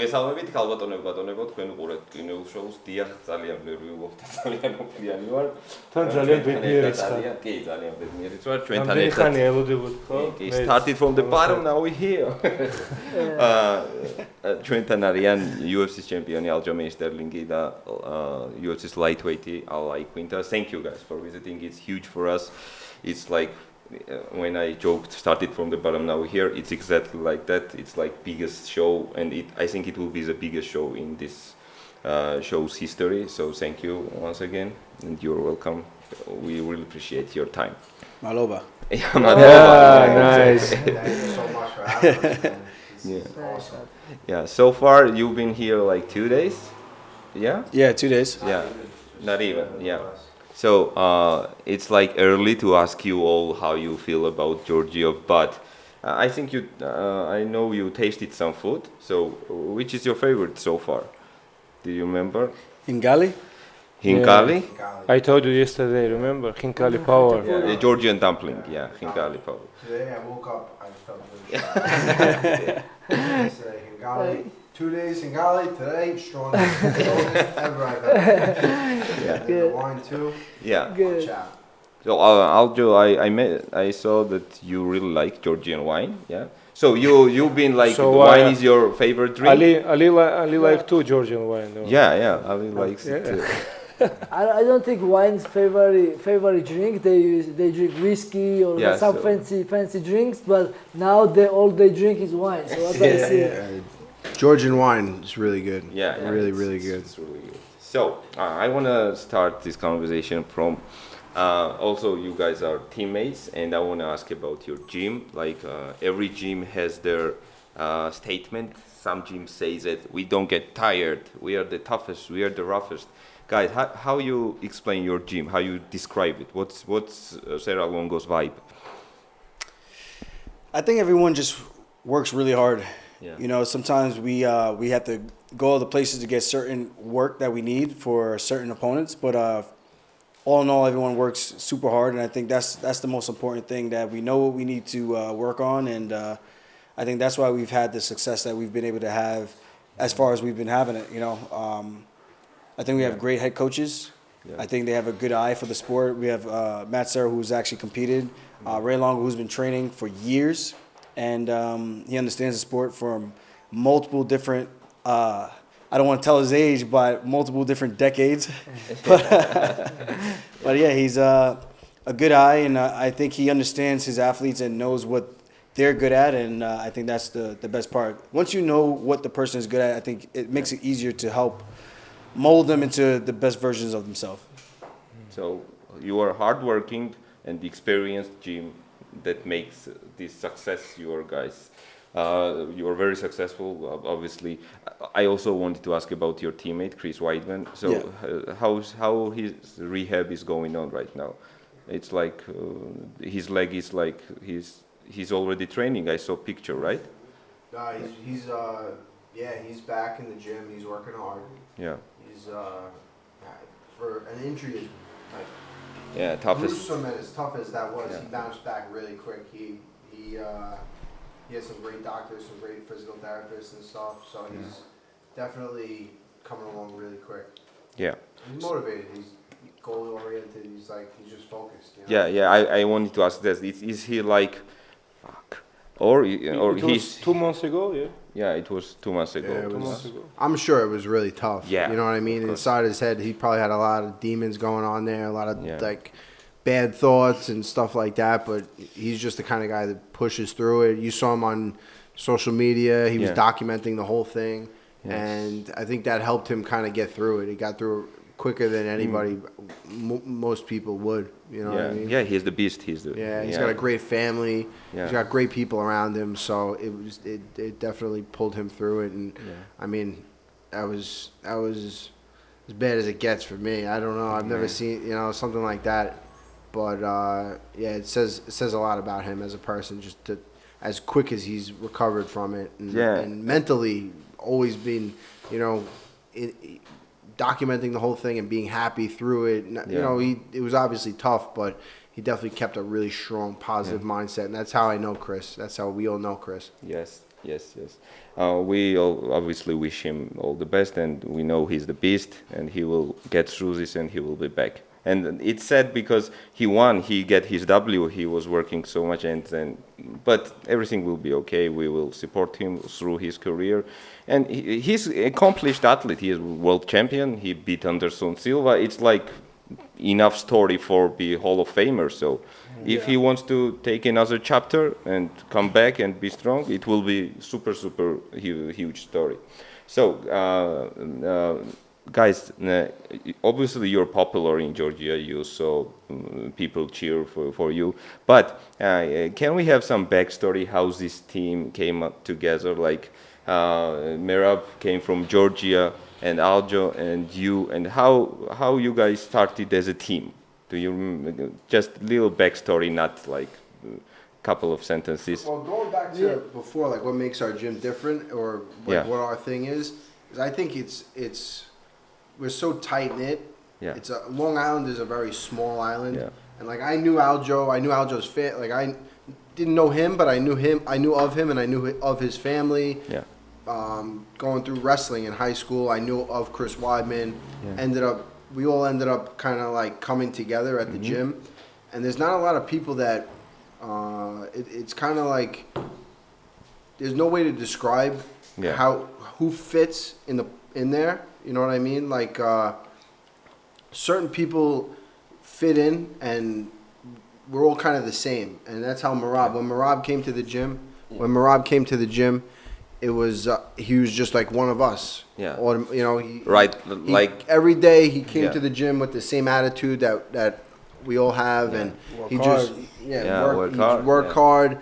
მოგესალმებით, ქალბატონებო, თქვენ უყურებთ კინოულ შოუს. დიახ, ძალიან ნერვიულ და ძალიან მოფლიანი ვარ. თან ძალიან ბედნიერიც ხარ. კი, ძალიან ბედნიერიც ვარ. ჩვენთან ერთად. ხანი ელოდებოდ ხო? კი, started from the bottom, now we here. ჩვენთან არიან UFC-ს ჩემპიონი ალჯამეინ სტერლინგი და UFC-ს lightweight-ი აიკვინტა. Thank you guys for visiting. It's huge for us. It's like when I joked, started from the bottom, now we're here. It's exactly like that. It's like biggest show, and I think it will be the biggest show in this show's history. So thank you once again, and you're welcome. We really appreciate your time. Maloba. Nice. Thank you so much for having us. Yeah. Awesome. Yeah. So far, you've been here like 2 days. Yeah. Yeah, 2 days. Yeah. Not even. Yeah. So it's like early to ask you all how you feel about Georgia, but I think I know you tasted some food. So which is your favorite so far? Do you remember? Hingali? Hinkali? I told you yesterday, remember? Hinkali power. Yeah, the Georgian dumpling. Yeah, Hinkali power. Today I woke up, I felt really strong. Yesterday, Hingali. 2 days Hingali, today strongest ever I've ever had. And the wine too. Yeah. Watch out. So Aldo, I saw that you really like Georgian wine. Yeah. So you've been like So, wine is your favorite drink. Ali like too Georgian wine. Though. Yeah. Ali likes it too. I don't think wine's favorite drink. They drink whiskey or some fancy drinks, but now all they drink is wine. So what I see. Georgian wine is really good. Yeah, really good. It's really good. So I want to start this conversation from. Also, you guys are teammates, and I want to ask about your gym. Like every gym has their statement. Some gyms say that we don't get tired. We are the toughest. We are the roughest. Guys, how you explain your gym? How you describe it? What's Sarah Longo's vibe? I think everyone just works really hard. Yeah. You know, sometimes we have to go other places to get certain work that we need for certain opponents, but all in all, everyone works super hard, and I think that's the most important thing, that we know what we need to work on, and I think that's why we've had the success that we've been able to have as far as we've been having it. You know, I think we have great head coaches. Yeah. I think they have a good eye for the sport. We have Matt Serra, who's actually competed, Ray Longo, who's been training for years, and he understands the sport from multiple different, I don't want to tell his age, but multiple different decades. But yeah, he's a good eye, and I think he understands his athletes and knows what they're good at, and I think that's the best part. Once you know what the person is good at, I think it makes it easier to help mold them into the best versions of themselves. So you are hardworking and experienced gym that makes this success your guys. You are very successful, obviously. I also wanted to ask about your teammate, Chris Weidman. So how his rehab is going on right now? It's like his leg is like he's already training. I saw a picture, right? He's back in the gym. He's working hard. Yeah. He's for an injury is like toughest. gruesome and as tough as that was, he bounced back really quick. He has some great doctors, some great physical therapists and stuff. So he's definitely coming along really quick. Yeah. He's motivated. He's goal oriented. He's just focused. You know? Yeah. I wanted to ask this. Is he like, fuck, or he's 2 months ago? Yeah. Yeah, it was 2 months ago. Yeah, 2 months ago. I'm sure it was really tough. Yeah. You know what I mean? Inside his head, he probably had a lot of demons going on there, a lot of like bad thoughts and stuff like that. But he's just the kind of guy that pushes through it. You saw him on social media. He was documenting the whole thing. Yes. And I think that helped him kind of get through it. He got through it quicker than anybody, most people would. You know what I mean? Yeah, he's the beast. He's got a great family. Yeah. He's got great people around him. So it definitely pulled him through it. And I mean, that was as bad as it gets for me. I don't know. I've never seen something like that. But it says a lot about him as a person. Just as quick as he's recovered from it, and mentally always been, documenting the whole thing and being happy through it. It was obviously tough, but he definitely kept a really strong, positive mindset, and that's how I know Chris. That's how we all know Chris. Yes. Yes, yes. We all obviously wish him all the best, and we know he's the beast, and he will get through this, and he will be back. And it's sad because he won, he get his W, he was working so much, but everything will be okay. We will support him through his career, and he's an accomplished athlete. He is world champion. He beat Anderson Silva. It's like enough story for be Hall of Famer. So if he wants to take another chapter and come back and be strong, it will be super huge story. So guys, obviously you're popular in Georgia. You saw people cheer for you, but can we have some backstory how this team came up together? Like Merav came from Georgia, and Aldo and you, and how you guys started as a team? Do you just little backstory, not like a couple of sentences? Well, going back to before, like what makes our gym different, or like what our thing is I think it's we're so tight knit. Yeah. It's Long Island is a very small island, and like I knew Aldo, I knew Aldo's like I didn't know him, but I knew him, I knew of him, and I knew of his family. Yeah. Going through wrestling in high school, I knew of Chris Weidman. We all ended up kind of like coming together at the gym, and there's not a lot of people that it's kind of like there's no way to describe who fits in there. You know what I mean? Like certain people fit in, and we're all kind of the same, and that's how Merav. When Merav came to the gym, it was he was just like one of us. Yeah. Or, you know, like every day he came to the gym with the same attitude that we all have, and he just worked hard,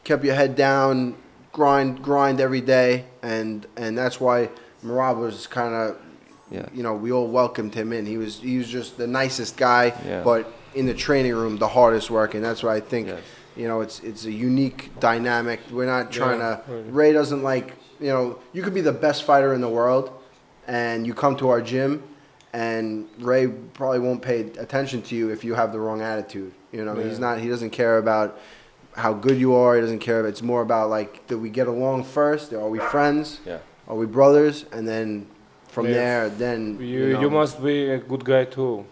kept your head down, grind every day, and that's why Merav was kind of, you know, we all welcomed him in. He was just the nicest guy, but in the training room, the hardest work, and that's why I think. Yes. You know, it's a unique dynamic. We're not trying to. Ray doesn't like. You know, you could be the best fighter in the world, and you come to our gym, and Ray probably won't pay attention to you if you have the wrong attitude. You know, he's not. He doesn't care about how good you are. He doesn't care. It's more about like, do we get along first? Are we friends? Yeah. Are we brothers? And then from there, then you must be a good guy too.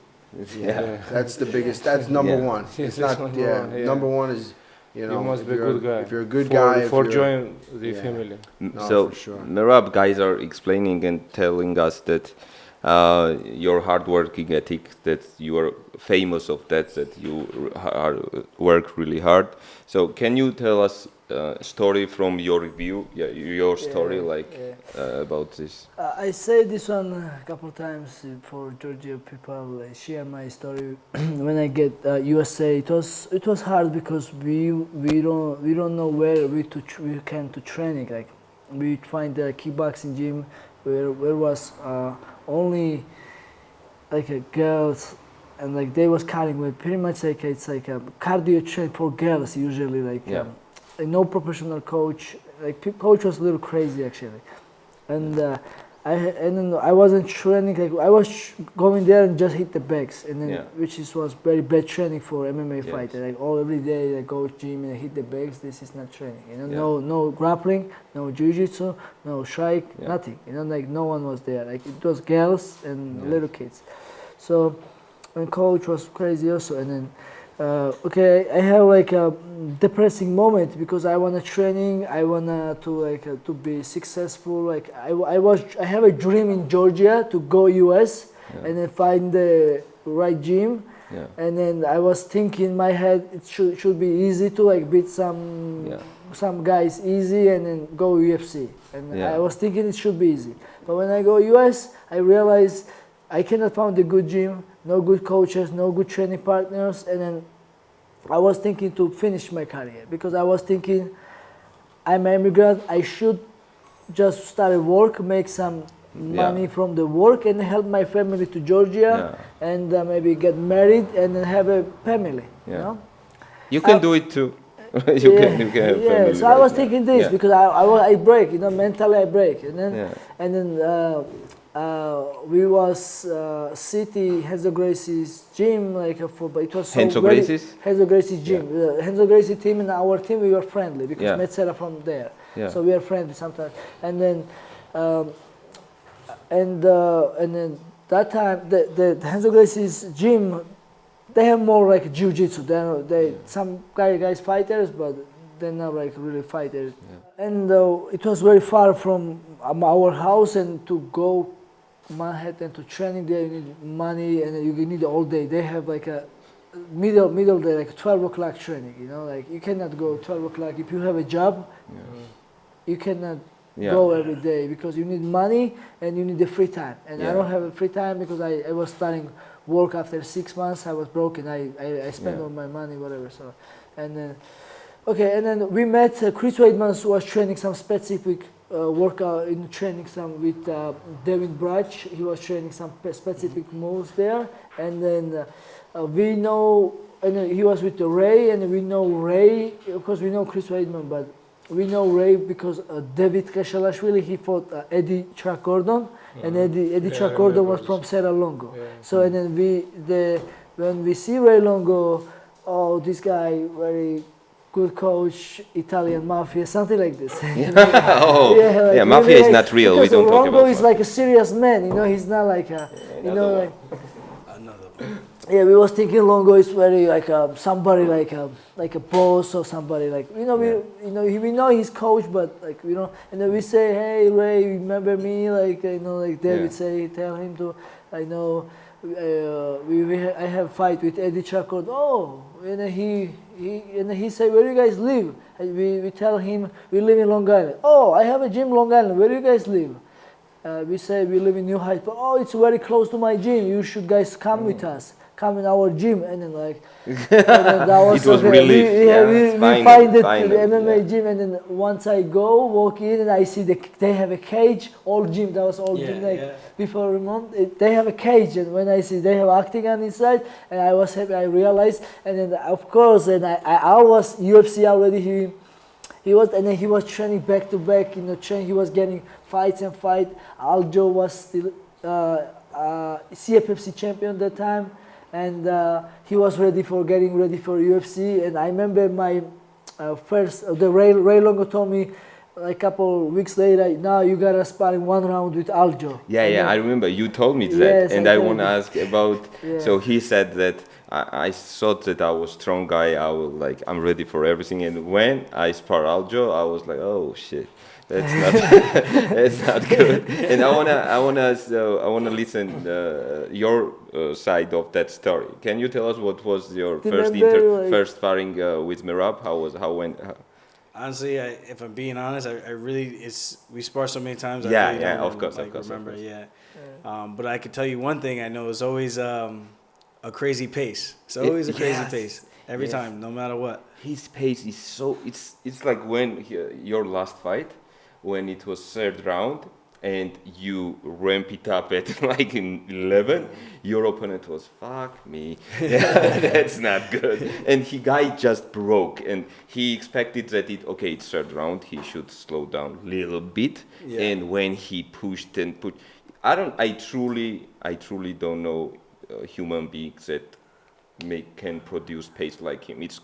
Yeah, that's the biggest. That's number one. It's not. Number one is, you know, you must be a good guy. If you're a good guy, for join the family. No, so, Merav guys are explaining and telling us that your hard working ethic, that you are famous of that you work really hard. So, can you tell us a story from your review? Your story, about this. I say this one a couple of times for Georgia people. Share my story. When I get USA, it was hard because we don't know where we can to training. Like we find the kickboxing gym where was only like a girls, and like they was carrying with pretty much like it's like a cardio train for girls usually, like no professional coach. Like coach was a little crazy actually, and then I wasn't training. Like I was going there and just hit the bags, and then which was very bad training for MMA fighter. Like every day I go gym and I hit the bags. This is not training. You know, no grappling, no jiu-jitsu, no strike, nothing. You know, like no one was there. Like it was girls and little kids. So, and coach was crazy also, and then. I have like a depressing moment because I want training. I wanna to be successful. Like I have a dream in Georgia to go US and then find the right gym. Yeah. And then I was thinking in my head it should be easy to like beat some guys easy and then go UFC. And I was thinking it should be easy. But when I go US, I realized I cannot find a good gym. No good coaches, no good training partners, and then I was thinking to finish my career because I was thinking I'm an immigrant, I should just start work, make some money from the work and help my family to Georgia and maybe get married and then have a family, you know? You can do it too. you can have family. So I was thinking this because I break, you know, mentally I break. And then we was City Henzo Gracie's gym, but it was so Henzo Gracie's? Henzo Gracie's gym. Henzo Gracie team and our team, we were friendly because Metzela from there. Yeah. So we are friendly sometimes. And then and then that time the Renzo Gracie's gym, they have more like jiu-jitsu. They some guys fighters, but they're not like really fighters. Yeah. And it was very far from our house, and to go Manhattan to training there, you need money and you need all day. They have like a middle day, like 12 o'clock training, you know, like you cannot go 12 o'clock. If you have a job, you cannot go every day because you need money and you need the free time. And I don't have a free time because I was starting work after 6 months. I was broken. I spent all my money, whatever. So, and then, and then we met Chris Weidman was training some specific workout in training some with Devin Brach. He was training some specific moves there. And then we know, and he was with Ray, and we know Ray, of course we know Chris Weidman, but we know Ray because David Kashalashvili, he fought Eddie Chuck Gordon, and Eddie Chuck Gordon was from Serra Longo. Yeah. So and then when we see Ray Longo, oh, this guy very good coach, Italian mafia, something like this. Mafia is not real. We don't talk about. Longo is like a serious man, you know. He's not like a, you know, like. Yeah, we was thinking Longo is very like somebody like a boss or somebody like we know he's coach, but like and then we say, hey Ray, remember me, like like David say, tell him to, I know I have fight with Eddie Chacon. Oh, and he say, where do you guys live? And we tell him we live in Long Island. Oh, I have a gym Long Island. Where do you guys live? We say we live in New Heights. But oh, it's very close to my gym. You should guys come with us. Come in our gym, and then like that was it was really we find the MMA gym, and then once I walk in and I see they have a cage, old gym, that was old gym like before Ramon, they have a cage, and when I see they have octagon inside, and I was happy, I realized, and then of course, and I was UFC already, he was training back to back, he was getting fights. Aldo was still CFFC champion at that time. And he was getting ready for UFC. And I remember my Ray Longo told me a couple weeks later, now you got to sparring 1 round with Aldo. Yeah, I remember you told me that. Yes, and I want to ask about, so he said that I thought that I was strong guy, I'm ready for everything. And when I spar Aldo, I was like, oh shit. That's not good. And I wanna listen your side of that story. Can you tell us what was your first sparring with Merab? How went? Honestly, if I'm being honest, I really we spar so many times. Of course. Remember, but I could tell you one thing. I know it's always a crazy pace. It's always a crazy pace every time, no matter what. His pace is so. It's like when your last fight. When it was 3rd round and you ramp it up at like in 11, your opponent was, fuck me, that's not good. And guy just broke, and he expected that it's 3rd round, he should slow down a little bit. Yeah. And when he pushed, I truly don't know human beings that can produce pace like him. It's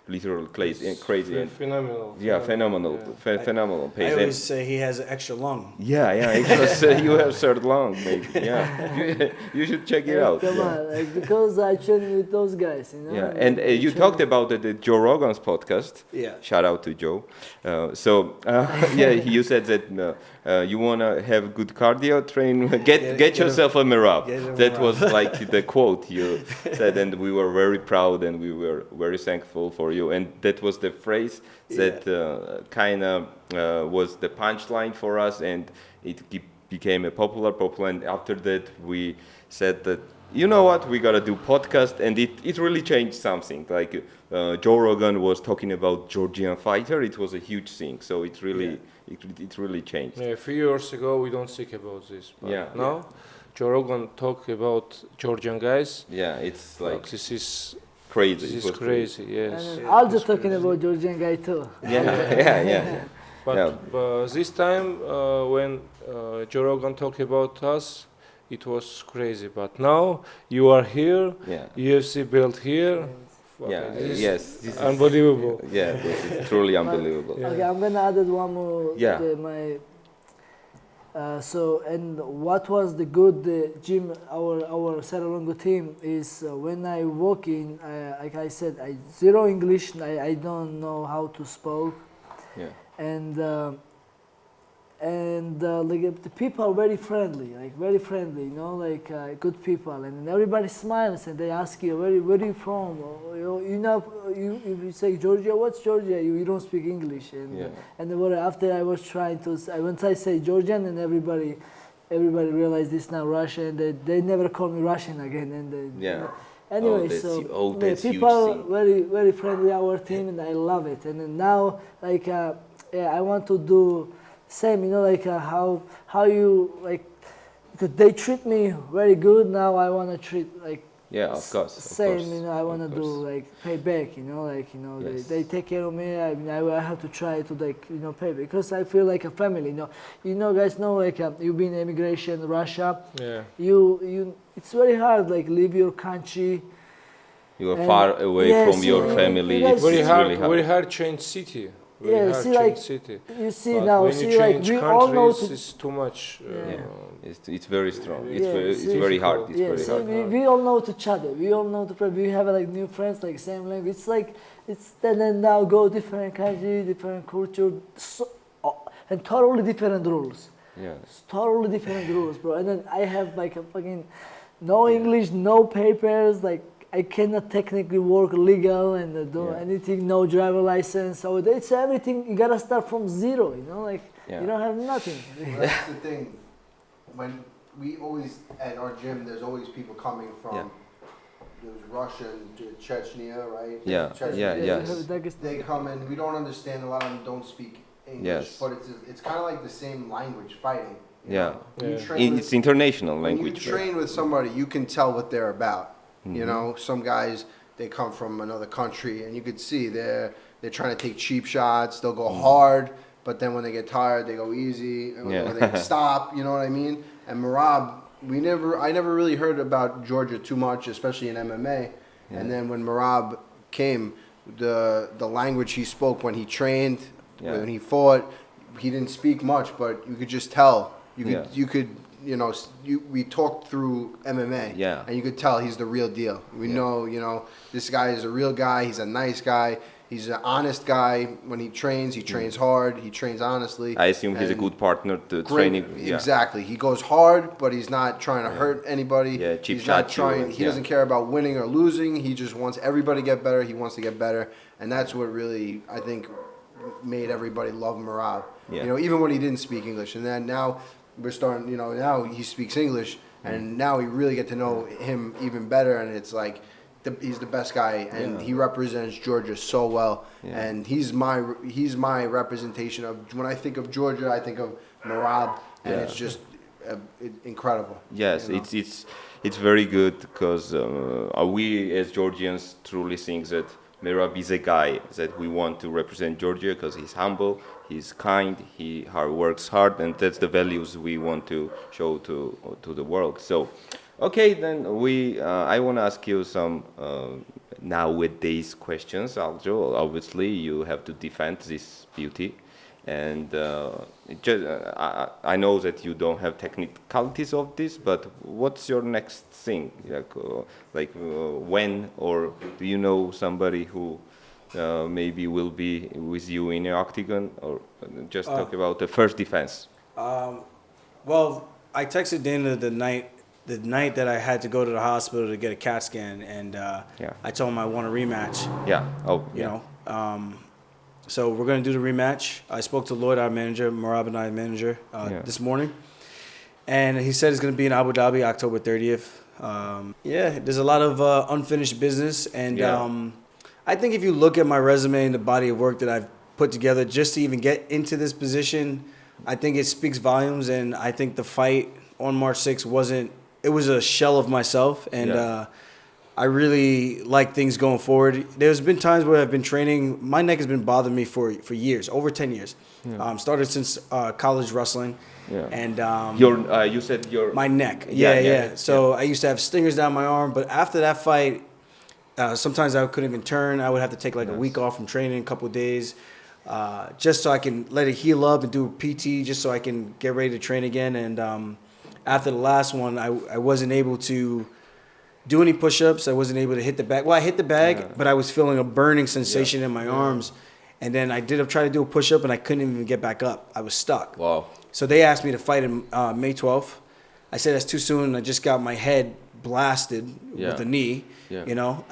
literally crazy and phenomenal. Phenomenal pace. I always say he has an extra lung. Yeah. It was, you have 3rd lung, maybe. Yeah, you should check it out. Come on, because I train with those guys, Yeah, and you talked about the Joe Rogan's podcast. Yeah. Shout out to Joe. You said that you wanna have good cardio, train, get yourself a Merav. That was like the quote you said, and we were very proud and we were very thankful for you. And that was the phrase that kind of was the punchline for us, and it became a popular. And after that, we said that, you know what, we gotta do podcast, and it really changed something. Like Joe Rogan was talking about Georgian fighter, it was a huge thing. So it really changed. Yeah, a few years ago we don't speak about this, but now Joe Rogan talk about Georgian guys. Yeah, it's like this is crazy. This is crazy, yes. And Aldo talking about Georgian guy too. Yeah. But this time when Joe Rogan talk about us, it was crazy. But now you are here, UFC built here, This is unbelievable. Yeah, this is truly unbelievable. Okay, I'm gonna add one more. And what was the good gym? Our Saralongo team is when I walk in, like I said, I zero English. I don't know how to speak. Yeah. And like the people are very friendly, good people, and everybody smiles and they ask you where are you from? If you say Georgia, what's Georgia? You don't speak English, and after I was trying to, once I say Georgian, and everybody realized this now Russian, and they never call me Russian again, and anyway, people are very friendly our team, and I love it. And then now I want to do same, how you because they treat me very good. Now I want to treat of course same. I want to do pay back. They take care of me. I have to try to pay because I feel like a family. Guys know you've been immigration Russia. Yeah. You it's very hard leave your country. You are far away from your family. It's very hard change city. You see but now, when you change we all know it's too much. It's very strong. It's very hard. It's very hard. We all know each other. We all know we have new friends same language. It's then now go different country, different culture, and totally different rules. Yeah. It's totally different rules, bro. And then I have a fucking no English, no papers, I cannot technically work legal and do anything, no driver license. So it's everything. You gotta start from zero. You don't have nothing. That's the thing. When we always at our gym, there's always people coming from. There's Russia to Chechnya, right? Yes. They come in. We don't understand. A lot of them don't speak English, but it's kind of like the same language, fighting. It's international language. When you train with somebody, you can tell what they're about. Some guys, they come from another country, and you could see they're trying to take cheap shots. They'll go hard, but then when they get tired, they go easy. And when they stop, you know what I mean? And Merav, I never really heard about Georgia too much, especially in MMA. And then when Merav came, the language he spoke when he trained, when he fought, he didn't speak much, but you could just tell. We talked through MMA, and you could tell he's the real deal. We know, this guy is a real guy. He's a nice guy. He's an honest guy. When he trains hard. He trains honestly. I assume he's a good partner to training. Exactly. He goes hard, but he's not trying to hurt anybody. Cheap shot. He doesn't care about winning or losing. He just wants everybody to get better. He wants to get better, and that's what really I think made everybody love Merav. Even when he didn't speak English, and then now. We're starting, now he speaks English, and now we really get to know him even better, and it's he's the best guy, and he represents Georgia so well, and he's my representation of, when I think of Georgia, I think of Merav, and it's just incredible. Yes, it's very good, because we as Georgians truly think that Merav is a guy that we want to represent Georgia, because he's humble, he's kind, he works hard, and that's the values we want to show to the world. So, okay, then I want to ask you some nowadays questions, Aldo. Obviously, you have to defend this beauty, and I know that you don't have technicalities of this, but what's your next thing? When, or do you know somebody who maybe will be with you in the octagon, or just talk about the first defense? Well, I texted Dana the night that I had to go to the hospital to get a CAT scan, and I told him I want a rematch. So we're going to do the rematch. I spoke to Lloyd, our manager, Merav and I, manager, this morning. And he said it's going to be in Abu Dhabi, October 30th. There's a lot of unfinished business. And I think if you look at my resume and the body of work that I've put together just to even get into this position, I think it speaks volumes. And I think the fight on March 6th it was a shell of myself. And I really like things going forward. There's been times where I've been training. My neck has been bothering me for years, over 10 years. Started since college wrestling. And you said your my neck. I used to have stingers down my arm, but after that fight, Sometimes I couldn't even turn. I would have to take like a week off from training, a couple of days, just so I can let it heal up and do PT, just so I can get ready to train again. And after the last one, I wasn't able to do any push-ups. I wasn't able to hit the bag. Well, I hit the bag, but I was feeling a burning sensation in my arms. And then I try to do a push-up, and I couldn't even get back up. I was stuck. Wow. So they asked me to fight in May 12th. I said that's too soon. I just got my head blasted with a knee, you know.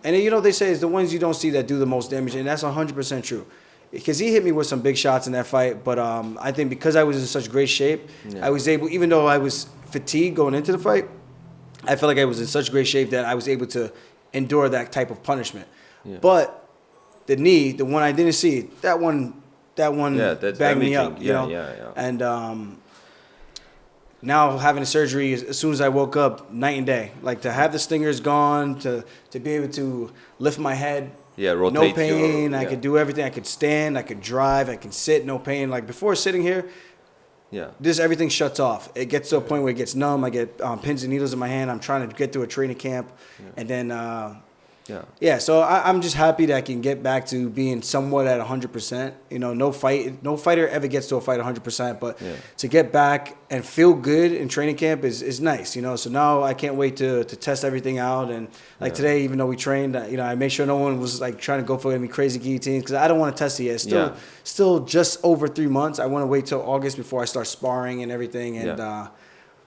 And, you know, they say it's the ones you don't see that do the most damage, and that's 100% true. Because he hit me with some big shots in that fight, but I think because I was in such great shape, I was able, even though I was fatigued going into the fight, I felt like I was in such great shape that I was able to endure that type of punishment. But the knee, the one I didn't see, that one that's bagged me up, damaging. you know. And now having the surgery, as soon as I woke up, night and day. Like to have the stingers gone, to be able to lift my head, rotate no pain. I could do everything. I could stand. I could drive. I can sit. No pain. Like before sitting here, everything shuts off. It gets to a point where it gets numb. I get pins and needles in my hand. I'm trying to get through a training camp, and then so I'm just happy that I can get back to being somewhat at 100%. You know, no fighter ever gets to a fight 100%, but to get back and feel good in training camp is nice. You know, so now I can't wait to test everything out. And like today, even though we trained, you know, I made sure no one was like trying to go for any crazy guillotines because I don't want to test it yet. Still just over 3 months. I want to wait till August before I start sparring and everything, and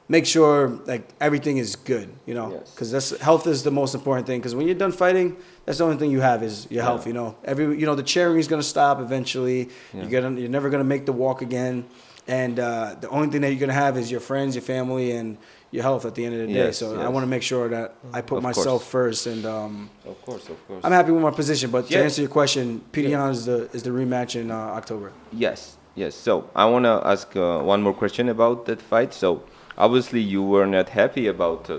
make sure like everything is good, you know, because health is the most important thing. Because when you're done fighting, that's the only thing you have is your health. You know, the cheering is gonna stop eventually. You're never gonna make the walk again, and the only thing that you're gonna have is your friends, your family, and your health at the end of the day. So I want to make sure that I put myself first. And of course, I'm happy with my position. But to answer your question, Poriya is the rematch in October. Yes. So I want to ask one more question about that fight. So obviously you were not happy about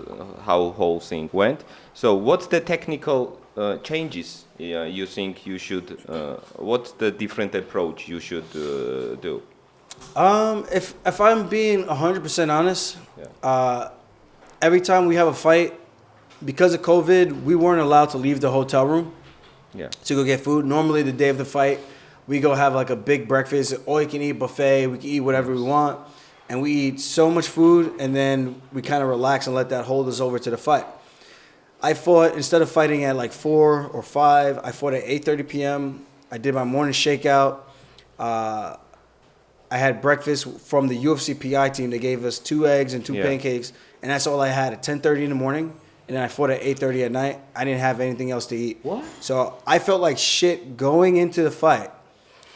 how whole thing went. So what's the technical changes you think you should? What's the different approach you should do? If I'm being 100% honest, every time we have a fight, because of COVID, we weren't allowed to leave the hotel room to go get food. Normally, the day of the fight, we go have like a big breakfast, all you can eat buffet. We can eat whatever we want, and we eat so much food, and then we kind of relax and let that hold us over to the fight. I fought, instead of fighting at like 4 or 5, I fought at 8:30 p.m. I did my morning shakeout. I had breakfast from the UFC PI team. They gave us 2 eggs and 2 pancakes, and that's all I had at 10:30 in the morning. And then I fought at 8:30 at night. I didn't have anything else to eat. What? So I felt like shit going into the fight.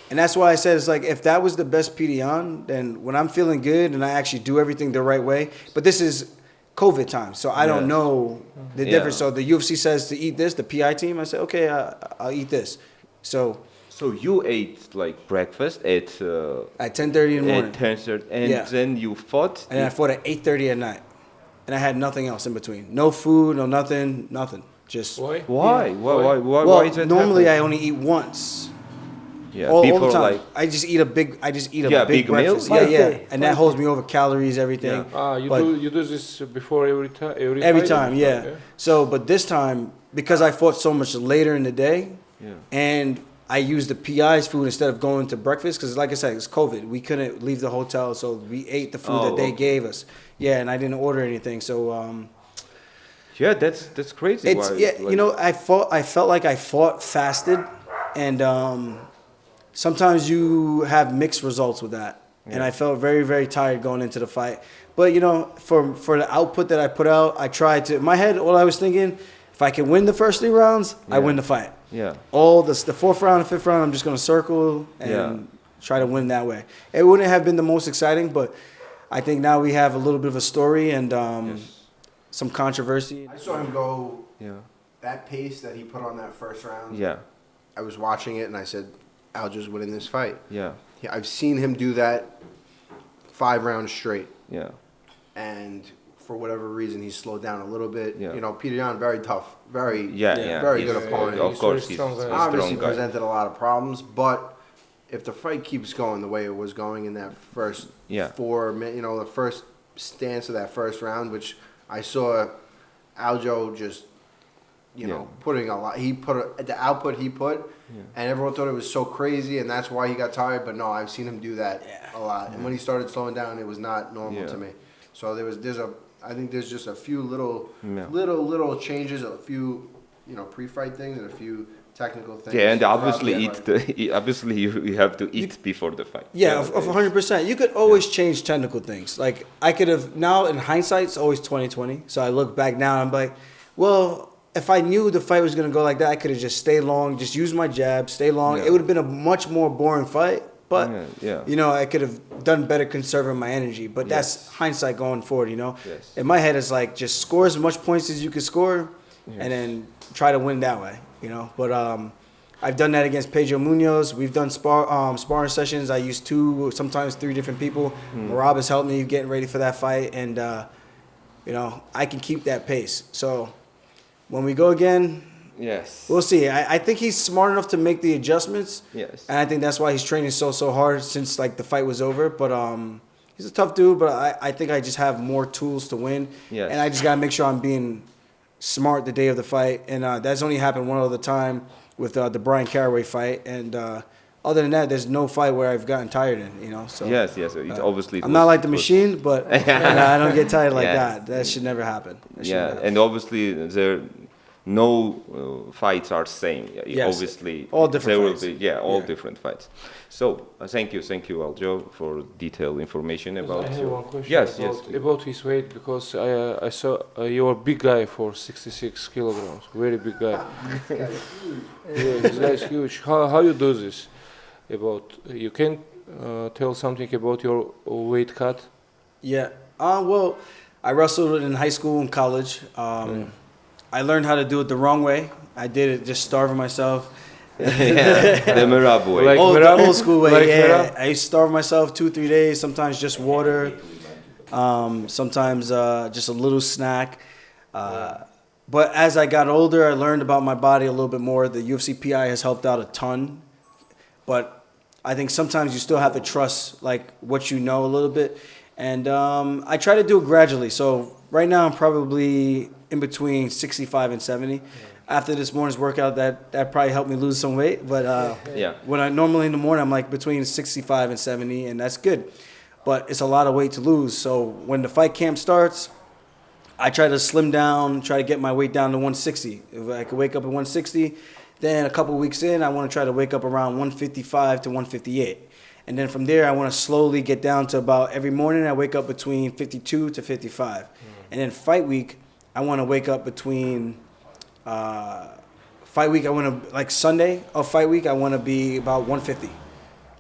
And that's why I said it's like, if that was the best Poriya, then when I'm feeling good and I actually do everything the right way. But this is COVID time, so I don't know the difference. So the UFC says to eat this, the PI team, I said, okay, I'll eat this. So you ate like breakfast at 10:30 in the morning. At 10:30, and then you fought. And then I fought at 8:30 at night, and I had nothing else in between. No food, no nothing. Just why? Why? Why? Well, Why is that normally happen? I only eat once. Before all the time. like I just eat a big breakfast. meal. And that holds me over calories, everything. You do this before every every time. Okay. So, but this time, because I fought so much later in the day, and I used the PI's food instead of going to breakfast, because like I said, it's COVID. We couldn't leave the hotel, so we ate the food that they gave us. And I didn't order anything. So that's crazy. It's you know, I felt like I fought fasted, and sometimes you have mixed results with that. And I felt very, very tired going into the fight. But, you know, for the output that I put out, I tried to, in my head, all I was thinking, if I can win the first 3 rounds, I win the fight. All the 4th round and 5th round, I'm just going to circle and try to win that way. It wouldn't have been the most exciting, but I think now we have a little bit of a story and some controversy. I saw him go that pace that he put on that first round. I was watching it and I said, Aldo's winning this fight. I've seen him do that 5 rounds straight. And for whatever reason, he's slowed down a little bit. You know, Poriya, very tough, very good opponent. Of course, he's obviously strong presented a lot of problems, but if the fight keeps going the way it was going in that first 4 minutes, you know, the first stance of that first round, which I saw Aldo just you know, putting a lot. He put the output he put, and everyone thought it was so crazy, and that's why he got tired. But no, I've seen him do that a lot. And when he started slowing down, it was not normal to me. So I think there's just a few little changes, a few, you know, pre-fight things, and a few technical things. Yeah, and obviously you have to eat before the fight. Yeah, of 100%. You could always change technical things. Like I could have now in hindsight, it's always 20/20. So I look back now, and I'm like, well, if I knew the fight was gonna go like that, I could have just stayed long, just used my jab, stay long. It would have been a much more boring fight. But you know, I could have done better conserving my energy. But that's hindsight going forward. You know, in my head, it's like just score as much points as you can score, and then try to win that way. You know, but I've done that against Pedro Munoz. We've done sparring sessions. I use 2, sometimes 3 different people. Merav has helped me getting ready for that fight, and you know, I can keep that pace. So when we go again, we'll see. I think he's smart enough to make the adjustments. And I think that's why he's training so hard since like the fight was over. But he's a tough dude. But I think I just have more tools to win. And I just gotta make sure I'm being smart the day of the fight, and that's only happened one other time with the Brian Caraway fight, and other than that, there's no fight where I've gotten tired in, you know. So It's obviously. I'm not like the machine, but I don't get tired like that. That should never happen. And obviously no fights are same. Obviously, all different fights. Will be all different fights. So thank you, Aldo, for detailed information about. I have one question about his weight, because I saw you're a big guy for 66 kilograms, very big guy. This guy's huge. How you do this? You can tell something about your weight cut? Well, I wrestled in high school and college. I learned how to do it the wrong way. I did it just starving myself. The Merav way. Like the old school way. Like I used to starve myself 2-3 days, sometimes just water, sometimes just a little snack. But as I got older, I learned about my body a little bit more. The UFC PI has helped out a ton. But I think sometimes you still have to trust like what you know a little bit. And I try to do it gradually. So right now I'm probably in between 65 and 70. After this morning's workout, that probably helped me lose some weight. But when I normally in the morning, I'm like between 65 and 70, and that's good. But it's a lot of weight to lose. So when the fight camp starts, I try to slim down, try to get my weight down to 160. If I could wake up at 160, then a couple weeks in, I want to try to wake up around 155 to 158. And then from there, I want to slowly get down to about every morning, I wake up between 52 to 55. And then fight week, I want to wake up between fight week. I want to, like Sunday of fight week, I want to be about 150.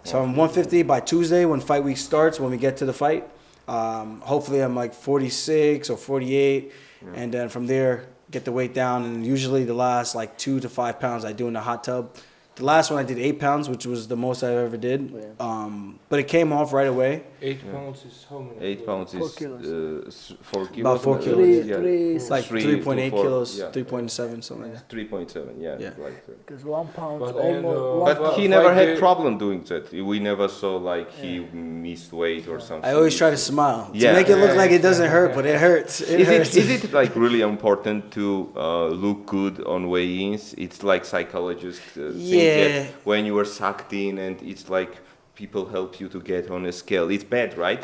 So I'm 150 by Tuesday when fight week starts, when we get to the fight. Hopefully I'm like 46 or 48. And then from there, get the weight down. And usually the last like 2 to 5 pounds I do in the hot tub. The last one I did 8 pounds, which was the most I ever did. But it came off right away. 8 pounds is how many? 8 pounds 4 is kilos. 4 kilos. About 4 kilos. Like 3.8 kilos, 3.7, something like that. 3.7, Because 1 pound But almost. But he never had problem doing that. We never saw like he missed weight or something. I always try to smile to make it look like it doesn't hurt, but it hurts. Is it like really important to look good on weigh-ins? It's like psychologists think that when you are sucked in and it's like people help you to get on a scale. It's bad, right?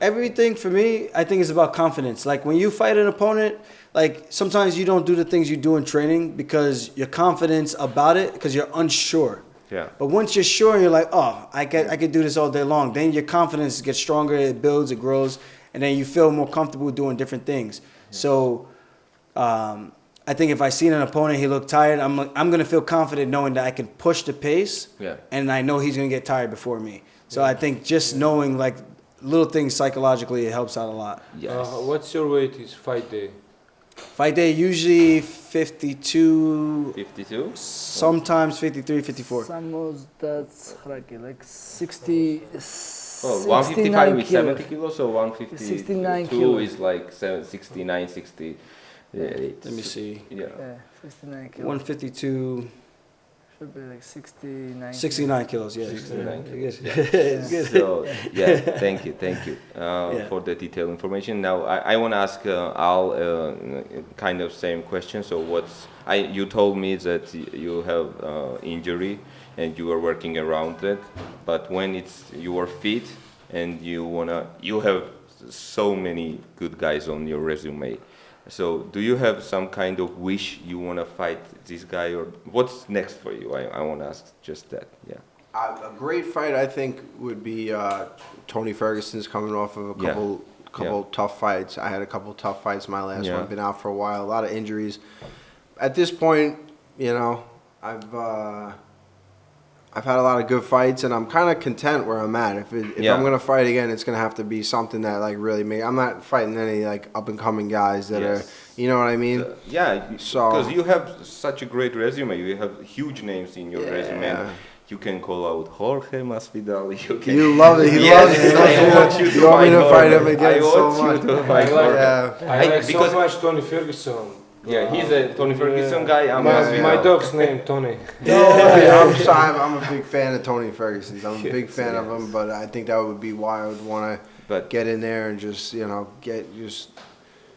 Everything for me, I think, is about confidence. Like when you fight an opponent, like sometimes you don't do the things you do in training because your confidence about it, because you're unsure. But once you're sure, you're like, oh, I could do this all day long. Then your confidence gets stronger, it builds, it grows, and then you feel more comfortable doing different things. So I think if I see an opponent, he looked tired, I'm going to feel confident knowing that I can push the pace, and I know he's going to get tired before me. So I think just knowing like little things psychologically, it helps out a lot. What's your weight is fight day? Fight day usually 52. 52? Sometimes 53, 54. Sometimes that's like 60. Well, 155 with 70 kilos, so 69 152 is like 69, 60. Let me see. 69 kilos. 152. Should be like 69. 69 kilos, yeah. 69 kilos. Good. So yeah, thank you for the detailed information. Now I want to ask Al kind of same question. So you told me that you have injury and you are working around it, but when you are fit and you have so many good guys on your resume. So do you have some kind of wish you want to fight this guy, or what's next for you? I want to ask just that. Yeah. A great fight, I think, would be Tony Ferguson's coming off of a couple tough fights. I had a couple tough fights. My last one, been out for a while, a lot of injuries. At this point, I've had a lot of good fights, and I'm kind of content where I'm at. If I'm gonna fight again, it's gonna have to be something that like really I'm not fighting any like up and coming guys that are, you know what I mean? So because you have such a great resume, you have huge names in your resume. You can call out Jorge Masvidal. You love it. He loves it. You want me to fight him again so much? I like so much Tony Ferguson. Yeah, he's a Tony Ferguson guy. My dog's name Tony. I'm a big fan of Tony Ferguson. I'm a big fan of him, but I think that would be why I would want to get in there and just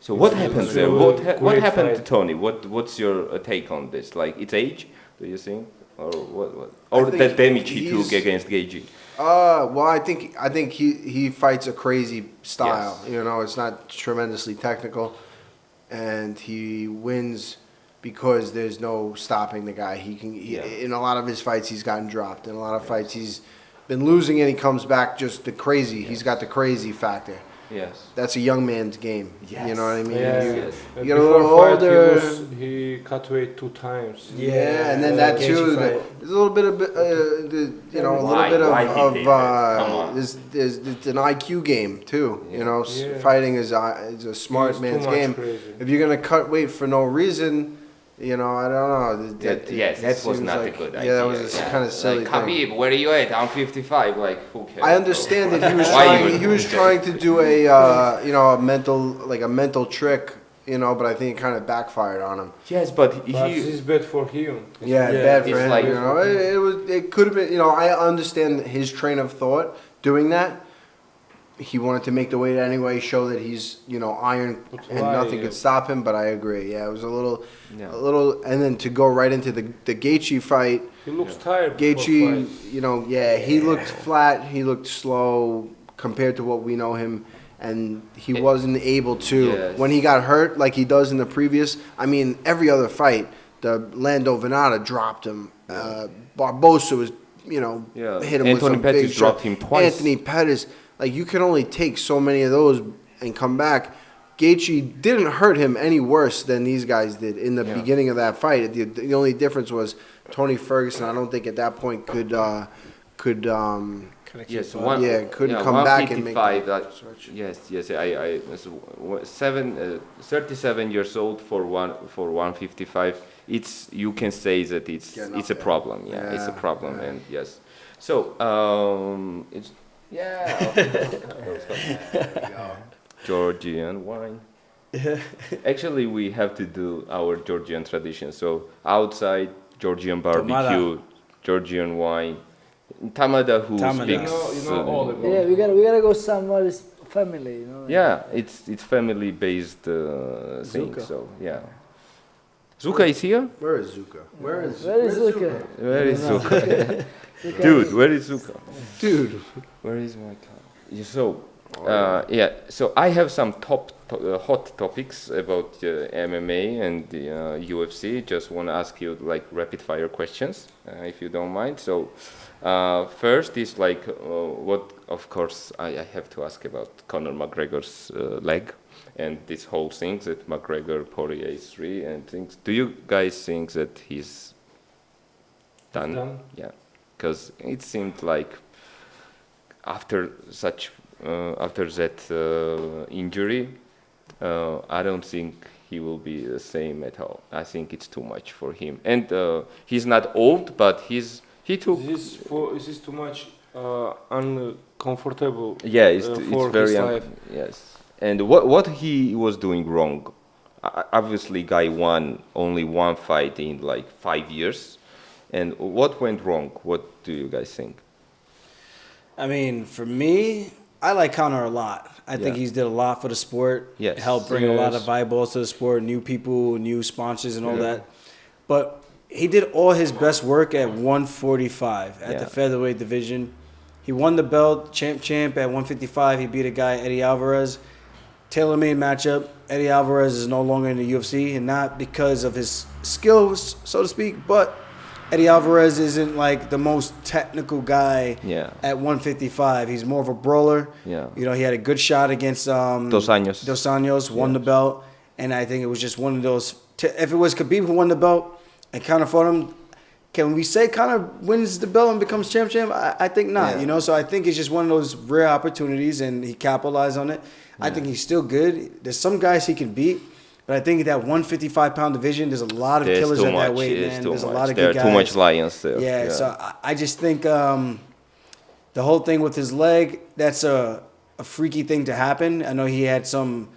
So what happened there? What happened to Tony? What's your take on this? Like, it's age, do you think, or what? Or the damage he took against Gaethje? Well, I think he fights a crazy style. Yes. It's not tremendously technical. And he wins because there's no stopping the guy. In a lot of his fights, he's gotten dropped. In a lot of fights, he's been losing, and he comes back just the crazy. He's got the crazy factor. Yes. That's a young man's game. Yes. You know what I mean? Yes. You get a little older. He cut weight 2 times. Yeah, and then that too. There's a little bit of, it's an IQ game too. Yeah. Fighting is a smart man's game. Crazy. If you're gonna cut weight for no reason, I don't know. That was not a good idea. Yeah, that was kind of silly. Like, Khabib, where are you at? I'm 55. Like, who cares? I understand that he was trying to do a mental trick. But I think it kind of backfired on him. Yes, but it's bad for him. Bad for him. Like, it could have been. I understand his train of thought doing that. He wanted to make the weight anyway, show that he's iron and nothing could stop him. But I agree. Yeah, it was a little, and then to go right into the Gaethje fight. He looks tired. Gaethje, he looked flat. He looked slow compared to what we know him. And he wasn't able to, when he got hurt like he does in the previous, every other fight, the Lando Venata dropped him. Barbosa was, hit him with some big shots. Dropped him twice. Anthony Pettis, you can only take so many of those and come back. Gaethje didn't hurt him any worse than these guys did in the beginning of that fight. The only difference was Tony Ferguson, I don't think at that point could couldn't come back and make yes. 37 years old for 155. You can say that it's a problem. It's a problem, and yes. So it's Georgian wine. Actually, we have to do our Georgian tradition. So outside Georgian barbecue, Georgian wine. Tamada who speaks. All about we gotta go somewhere. It's family, Yeah, it's family based thing. So yeah. Zuka is here. Where is Zuka? Where is Zuka? Where is Zuka? Dude, where is Zuka? Dude, where is my car? So so I have some hot topics about MMA and UFC. Just want to ask you rapid fire questions, if you don't mind. So. First is what, of course, I have to ask about Conor McGregor's leg and this whole thing that McGregor Poriya is 3 and things. Do you guys think that he's done? Yeah, because it seemed like after that injury, I don't think he will be the same at all. I think it's too much for him, and he's not old, but Is this too much uncomfortable? Yeah, it's very yes. And what he was doing wrong? Obviously, guy won only one fight in 5 years, And what went wrong? What do you guys think? I mean, for me, I like Conor a lot. I think he's did a lot for the sport. Yes. Helped bring a lot of eyeballs to the sport, new people, new sponsors, and all that. But he did all his best work at 145 at the featherweight division. He won the belt, champ at 155. He beat a guy, Eddie Alvarez. Tailor-made matchup. Eddie Alvarez is no longer in the UFC, and not because of his skills, so to speak, but Eddie Alvarez isn't like the most technical guy at 155. He's more of a brawler. Yeah. You know, he had a good shot against Dos Anjos, won the belt. And I think it was just one of those. If it was Khabib who won the belt and Conor fought him, can we say Conor wins the belt and becomes champ? I think not, you know. So I think it's just one of those rare opportunities, and he capitalized on it. I think he's still good. There's some guys he can beat. But I think that 155-pound division, there's a lot of killers at that weight, man. There's a lot of good guys. There are too much lions there. Yeah, so I just think the whole thing with his leg, that's a freaky thing to happen. I know he had some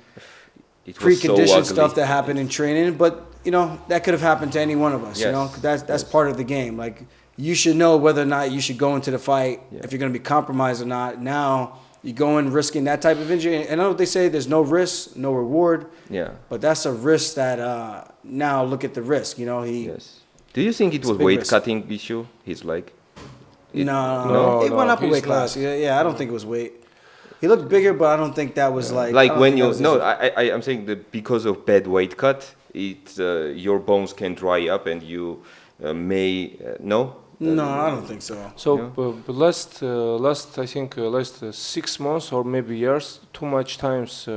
preconditioned stuff that happened in training, but, you know, that could have happened to any one of us, you know? That's part of the game. Like, you should know whether or not you should go into the fight, if you're going to be compromised or not. Now, you go in risking that type of injury. And I know what they say, there's no risk, no reward. Yeah. But that's a risk that now look at the risk. You know, Do you think it was weight cutting issue, his leg? No. It went up a weight class. Yeah, I don't think it was weight. He looked bigger, but I don't think that was like... Like when you... No, I'm saying that because of bad weight cut, your bones can dry up and you may... No, I don't think so. So last 6 months or maybe years, too much times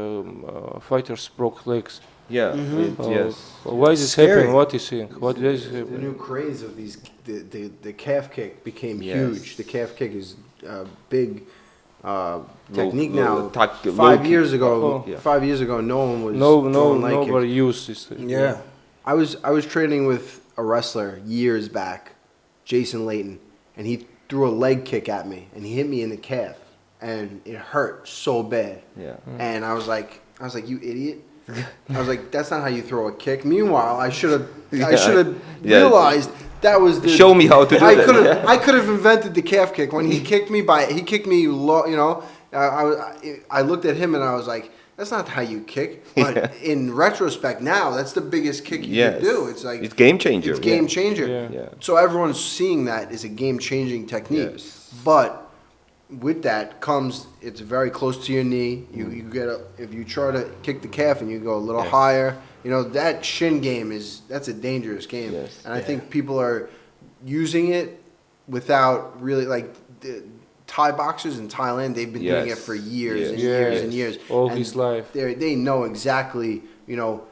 fighters broke legs. Yeah. Yes. Why is this happening? What is it? What is the new craze of these? The calf kick became huge. The calf kick is a big technique now. 5 years ago, 5 years ago, no one was nobody used this. Yeah. I was training with a wrestler years back, Jason Layton, and he threw a leg kick at me, and he hit me in the calf, and it hurt so bad. Yeah. And I was like, you idiot. I was like, that's not how you throw a kick. Meanwhile, I should have realized that was the... Show me how to do that. I could have invented the calf kick. When he kicked me low, you know, I looked at him and I was like, that's not how you kick. But in retrospect now, that's the biggest kick you can do. It's like... It's game changer. It's game changer. Yeah. So everyone's seeing that as a game-changing technique. Yes. But with that comes, it's very close to your knee. You get if you try to kick the calf and you go a little higher, you know, that shin game that's a dangerous game. Yes. And I think people are using it without really, like, the Thai boxers in Thailand, they've been doing it for years and years and years. All his life. They know exactly, you know,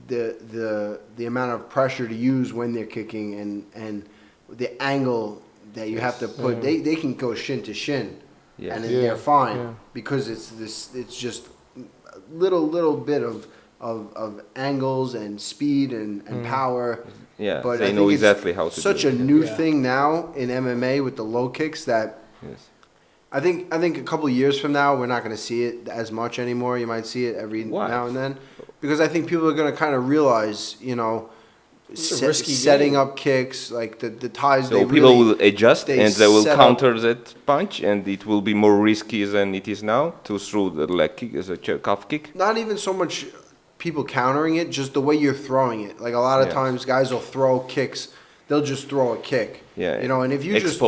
the amount of pressure to use when they're kicking and the angle that you have to put. They can go shin to shin, and then they're fine because it's just a little bit of angles and speed and power. Yeah, but they know exactly how to. Such a new thing now in MMA with the low kicks that I think a couple of years from now we're not going to see it as much anymore. You might see it every now and then because I think people are going to kind of realize, you know. Setting up kicks like the Thais. So people will adjust and they will counter that punch, and it will be more risky than it is now to throw the leg kick as a calf kick. Not even so much people countering it, just the way you're throwing it. Like a lot of times, guys will throw kicks. They'll just throw a kick. Yeah. You know, and if you just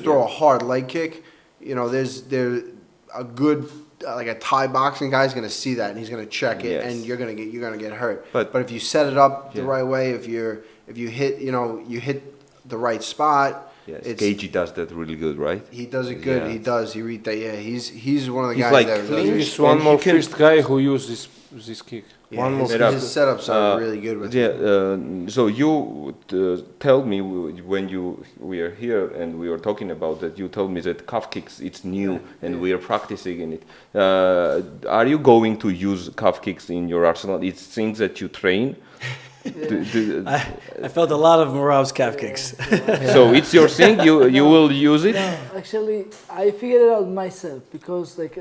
throw a hard leg kick, you know, there's a good. Like a Thai boxing guy's gonna see that and he's gonna check it and you're gonna get hurt. But if you set it up the right way, if you hit the right spot. Yes, KG does that really good, right? He does it good. He does. He read that. Yeah, he's one of the guys like that does it. He's one more first guy who uses this kick. Yeah, his setups are really good with it. So you told me when we are here and we were talking about that, you told me that calf kicks, it's new and we are practicing in it. Are you going to use calf kicks in your arsenal? It's things that you train? I felt a lot of Merab's calf kicks. So it's your thing? You will use it? No, actually, I figured it out myself because like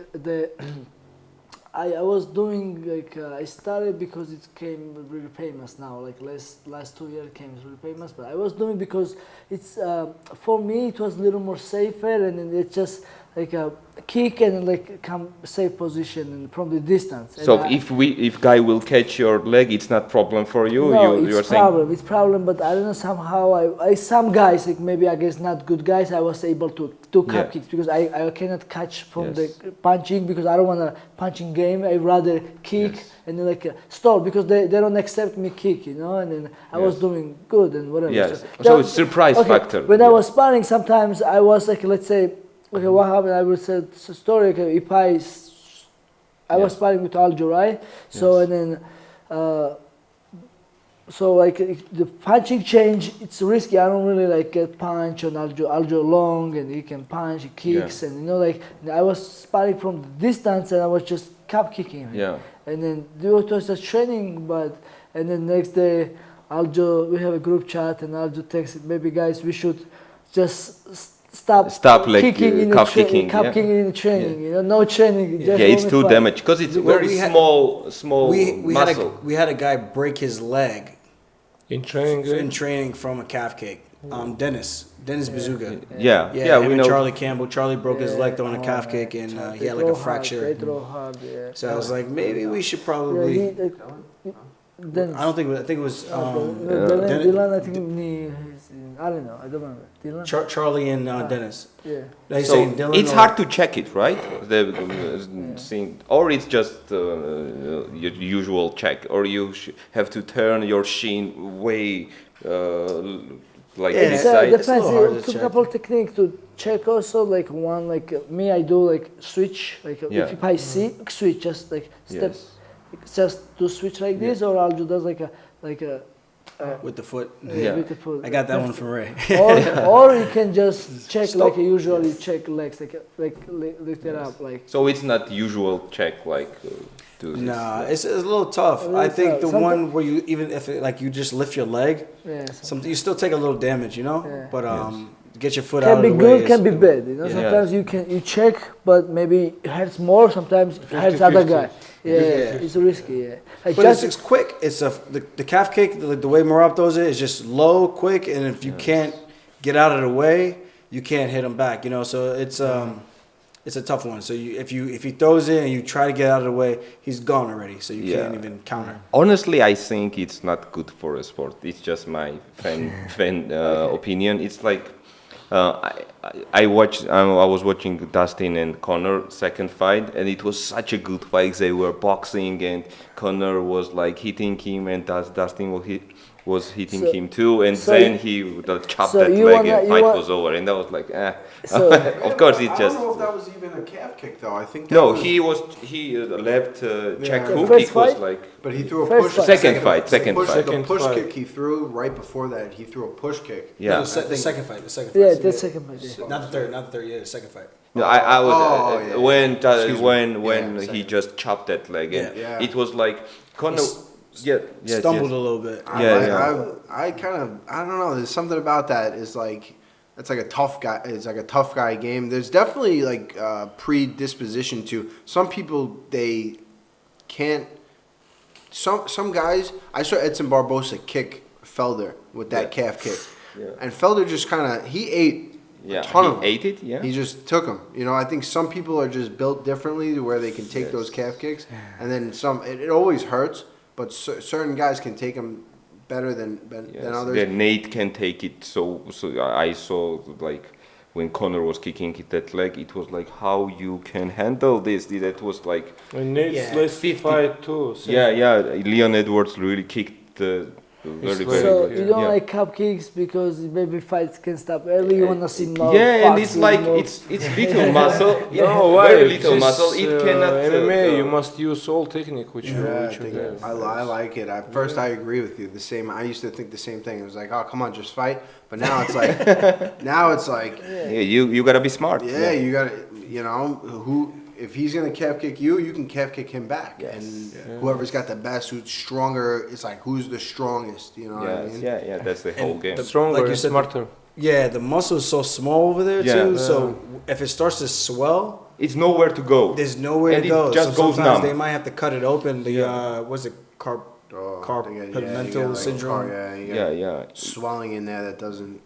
I was doing like I started because it came really famous now. Like last 2 years came really famous, but I was doing because it's for me it was a little more safer, and then it's just like a kick and like come safe position and from the distance. So if guy will catch your leg, it's not problem for you. No, you're it's problem. But I don't know, somehow I some guys like maybe against not good guys I was able to do cup kicks because I cannot catch from the punching because I don't want a punching game. I rather kick and then like stall because they don't accept me kick, you know. And then I was doing good and whatever. Yes. So it's surprise factor. When I was sparring, sometimes I was like, let's say. Okay, what happened? I will say the story. Okay, if I was sparring with Aldo, right? So and then, so like the punching change, it's risky. I don't really like get punch on Aldo. Aldo long and he can punch, he kicks, and you know like I was sparring from the distance and I was just cup kicking him. Yeah. And then it was just training, and then next day Aldo, we have a group chat and Aldo texted, maybe guys we should just. Stop like kicking in kicking in the training, you know, no training. Just it's too damaged because it's very small muscle. We had a guy break his leg in training from a calf kick. Dennis Bazooka. Yeah, we know. Charlie Campbell. Charlie broke his leg throwing a calf kick, and he had like a fracture. So I was like, maybe we should probably. I don't think. I think it was. Dylan, I think. I don't know. I don't remember. Dylan? Charlie and Dennis. Yeah. So it's hard to check it, right? Or it's just your usual check, or you have to turn your shin way like this side. It depends. It took a couple techniques to check also. Like one, like me, I do like switch. Like if I see switch, just like step. Just to switch like this, or Aldo does like a with the foot. With the foot. I got that one from Ray. or you can just check like you usually check legs, like lift it up like. So it's not usual check like. Do this. Nah, it's a little tough. I think the one where you even if like you just lift your leg, you still take a little damage, you know. But get your foot out of the way. Can be good, can be bad. You know, sometimes you check, but maybe it hurts more. Sometimes it hurts other guy. It's risky. Like but it's quick. It's the calf kick. The way Merav throws it is just low, quick, and if you can't get out of the way, you can't hit him back. You know, so it's a tough one. So if he throws it and you try to get out of the way, he's gone already. So you can't even counter. Honestly, I think it's not good for a sport. It's just my opinion. It's like. I was watching Dustin and Conor second fight, and it was such a good fight. They were boxing, and Conor was like hitting him, and Dustin was hitting him too, and then he chopped that leg, and fight was over, and that was like, of course, it just. I don't know if that was even a calf kick, though. I think. He left check hook. It was like. But he threw a push. Second fight. The push kick he threw right before that. He threw a push kick. Yeah. The second fight. Yeah, the second fight. Not the third. Yeah, the second fight. No, I was when he just chopped that leg, and it was like Conor. Stumbled a little bit. I don't know. There's something about that. It's like it's like a tough guy. It's like a tough guy game. There's definitely like predisposition to some people. They can't. Some guys. I saw Edson Barbosa kick Felder with that calf kick, and Felder just kind of he ate. A ton of them. Ate it. Yeah. He just took them. You know, I think some people are just built differently to where they can take those calf kicks, and then some. It always hurts. But certain guys can take them better than others. Yeah, Nate can take it. So I saw like when Conor was kicking that leg, it was like how you can handle this. That was like. And Nate's last fight too. So. Leon Edwards really kicked the. Very so you don't like cup kicks because maybe fights can stop early. You wanna see more. And it's like it's little muscle. Very little muscle. It cannot. MMA, you must use all technique which you have. I like it. At first, I agree with you. The same. I used to think the same thing. It was like, oh, come on, just fight. But now it's like. You gotta be smart. Yeah, you gotta. You know who. If he's gonna calf kick you, you can calf kick him back, and whoever's got the best, who's stronger, it's like who's the strongest. You know what I mean? That's the whole game. Stronger, like you said, smarter. Yeah, the muscle is so small over there too. So if it starts to swell, it's nowhere to go. There's nowhere and to go. It just so goes sometimes numb. they might have to cut it open. The what's it? Carpamental syndrome. Swelling in there that doesn't.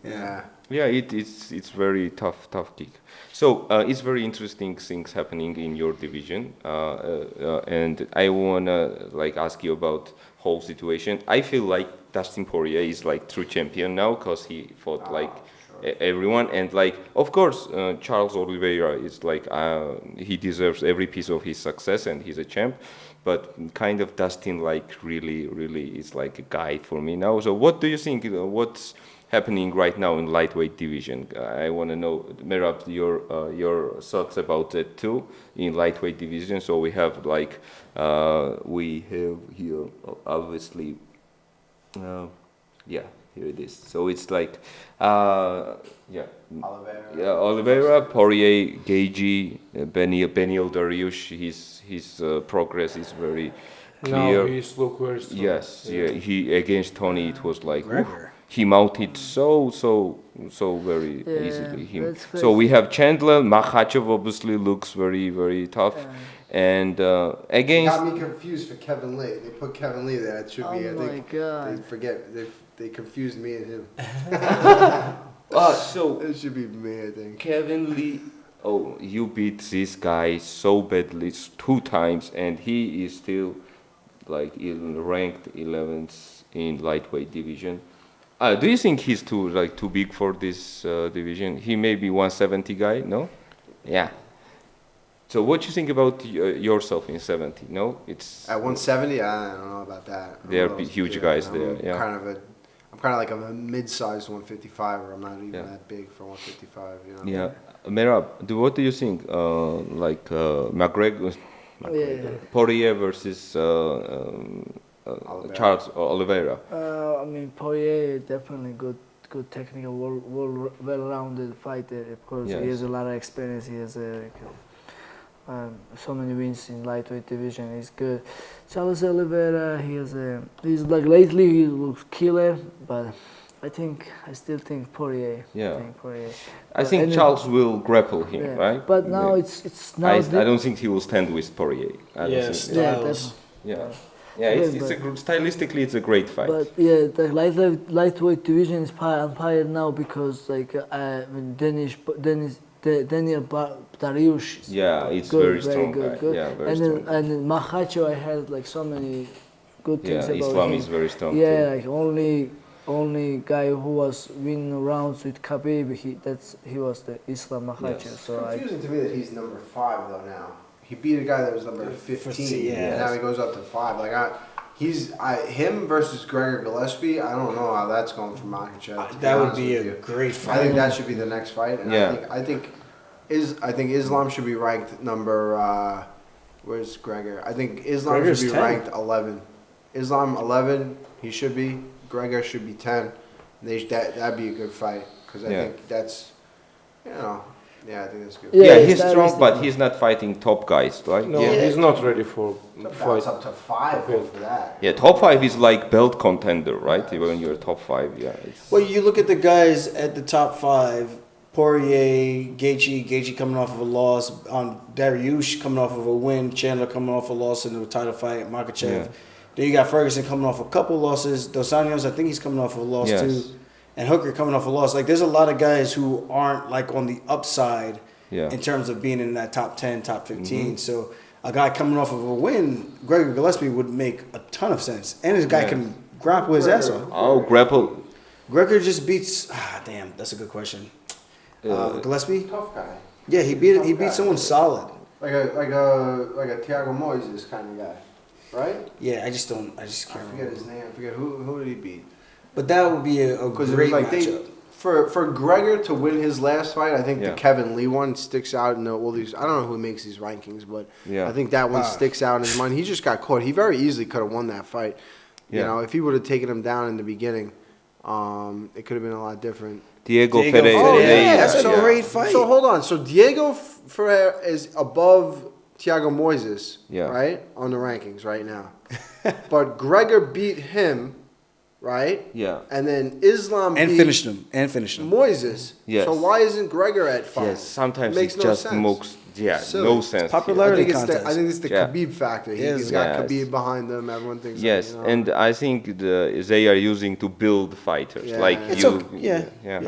Yeah, it's very tough kick. So it's very interesting things happening in your division, and I wanna like ask you about whole situation. I feel like Dustin Poirier is like true champion now because he fought everyone, and like of course Charles Oliveira is like he deserves every piece of his success and he's a champ. But kind of Dustin like really is like a guy for me now. So what do you think? What's happening right now in lightweight division? I want to know, Merav, your thoughts about it too in lightweight division. So we have like we have here obviously, here it is. So it's like Oliveira, Poirier, Gagey, Benil Dariush. His progress is very clear. Now he's look very strong. Yes, he against Tony it was like he mounted so very easily him. So we have Chandler, Makachev obviously looks very tough, and against. Got me confused for Kevin Lee. They put Kevin Lee there. It should be. I think they forget. They confused me and him. So it should be me. I think Kevin Lee. Oh, you beat this guy so badly 2 times, and he is still like ranked 11th in lightweight division. Do you think he's too big for this division? He may be 170 guy, no? Yeah. So what do you think about yourself in 70? No, it's at 170. I don't know about that. There are huge guys there. Yeah. I'm kind of like a mid-sized 155, or I'm not even that big for 155. You know. Yeah. Merav, what do you think? McGregor, Poriya versus Charles Oliveira. I mean, Poirier definitely good technical, well-rounded fighter. Of course, he has a lot of experience. He has so many wins in lightweight division. He's good. Charles Oliveira, he's like lately he looks killer, but I still think Poirier. Yeah. I think Charles will grapple him, right? But now it's now. I don't think he will stand with Poirier. Stylistically, it's a great fight. But the lightweight division is on fire now because Daniel Dariush. Yeah, it's good, very strong good, guy. Yeah, very strong. And then Makachev, I heard like so many good things about Islam him. is very strong. Yeah, like only guy who was winning rounds with Khabib, he was the Islam Makachev. Yes. So it's confusing to me that he's number 5 though now. He beat a guy that was number 15, and now he goes up to 5. Like him versus Gregor Gillespie. I don't know how that's going for Makachev. That would be a great fight. I think that should be the next fight. And I think Islam should be ranked number. Where's Gregor? I think Islam Gregor's should be 10. ranked 11. Islam 11. He should be. Gregor should be 10. That'd be a good fight because I think that's, I think that's good. Yeah, he's strong, but he's not fighting top guys, right? No, he's not ready for fight. Up to 5 for that. Yeah, top 5 is like belt contender, right? When you're top 5, Well, you look at the guys at the top 5. Poirier, Gagey coming off of a loss, Dariush coming off of a win, Chandler coming off a loss in the title fight, Makachev. Yeah. Then you got Ferguson coming off a couple losses. Dos Anjos, I think he's coming off of a loss too. And Hooker coming off a loss. Like, there's a lot of guys who aren't, like, on the upside in terms of being in that top 10, top 15. Mm-hmm. So a guy coming off of a win, Gregor Gillespie, would make a ton of sense. And this guy can grapple his ass off. Oh, grapple. Gregor just beats... damn, that's a good question. Gillespie? Tough guy. Yeah, he beat someone solid. Like a Thiago Moises kind of guy, right? Yeah, I just can't forget his name. I forget who did he beat. But that would be a great matchup. For Gregor to win his last fight, I think the Kevin Lee one sticks out in all these. I don't know who makes these rankings, but I think that one sticks out in his mind. He just got caught. He very easily could have won that fight. You know, if he would have taken him down in the beginning, it could have been a lot different. Diego Ferreira. Oh, yeah, that's a great fight. So hold on. So Diego Ferreira is above Thiago Moises, right, on the rankings right now. But Gregor beat him right? Yeah. And then Islam And beat finished him. Moises. Yes. So why isn't Gregor at 5? Yes, sometimes Makes it no just sense. makes Silly. no sense. Popularity I think contest. it's the Yeah. Khabib factor. Yes. He's got Yes. Khabib behind them. Everyone thinks. Yes, that, and I think they are using to build fighters. Yeah. Like It's you, okay. Yeah.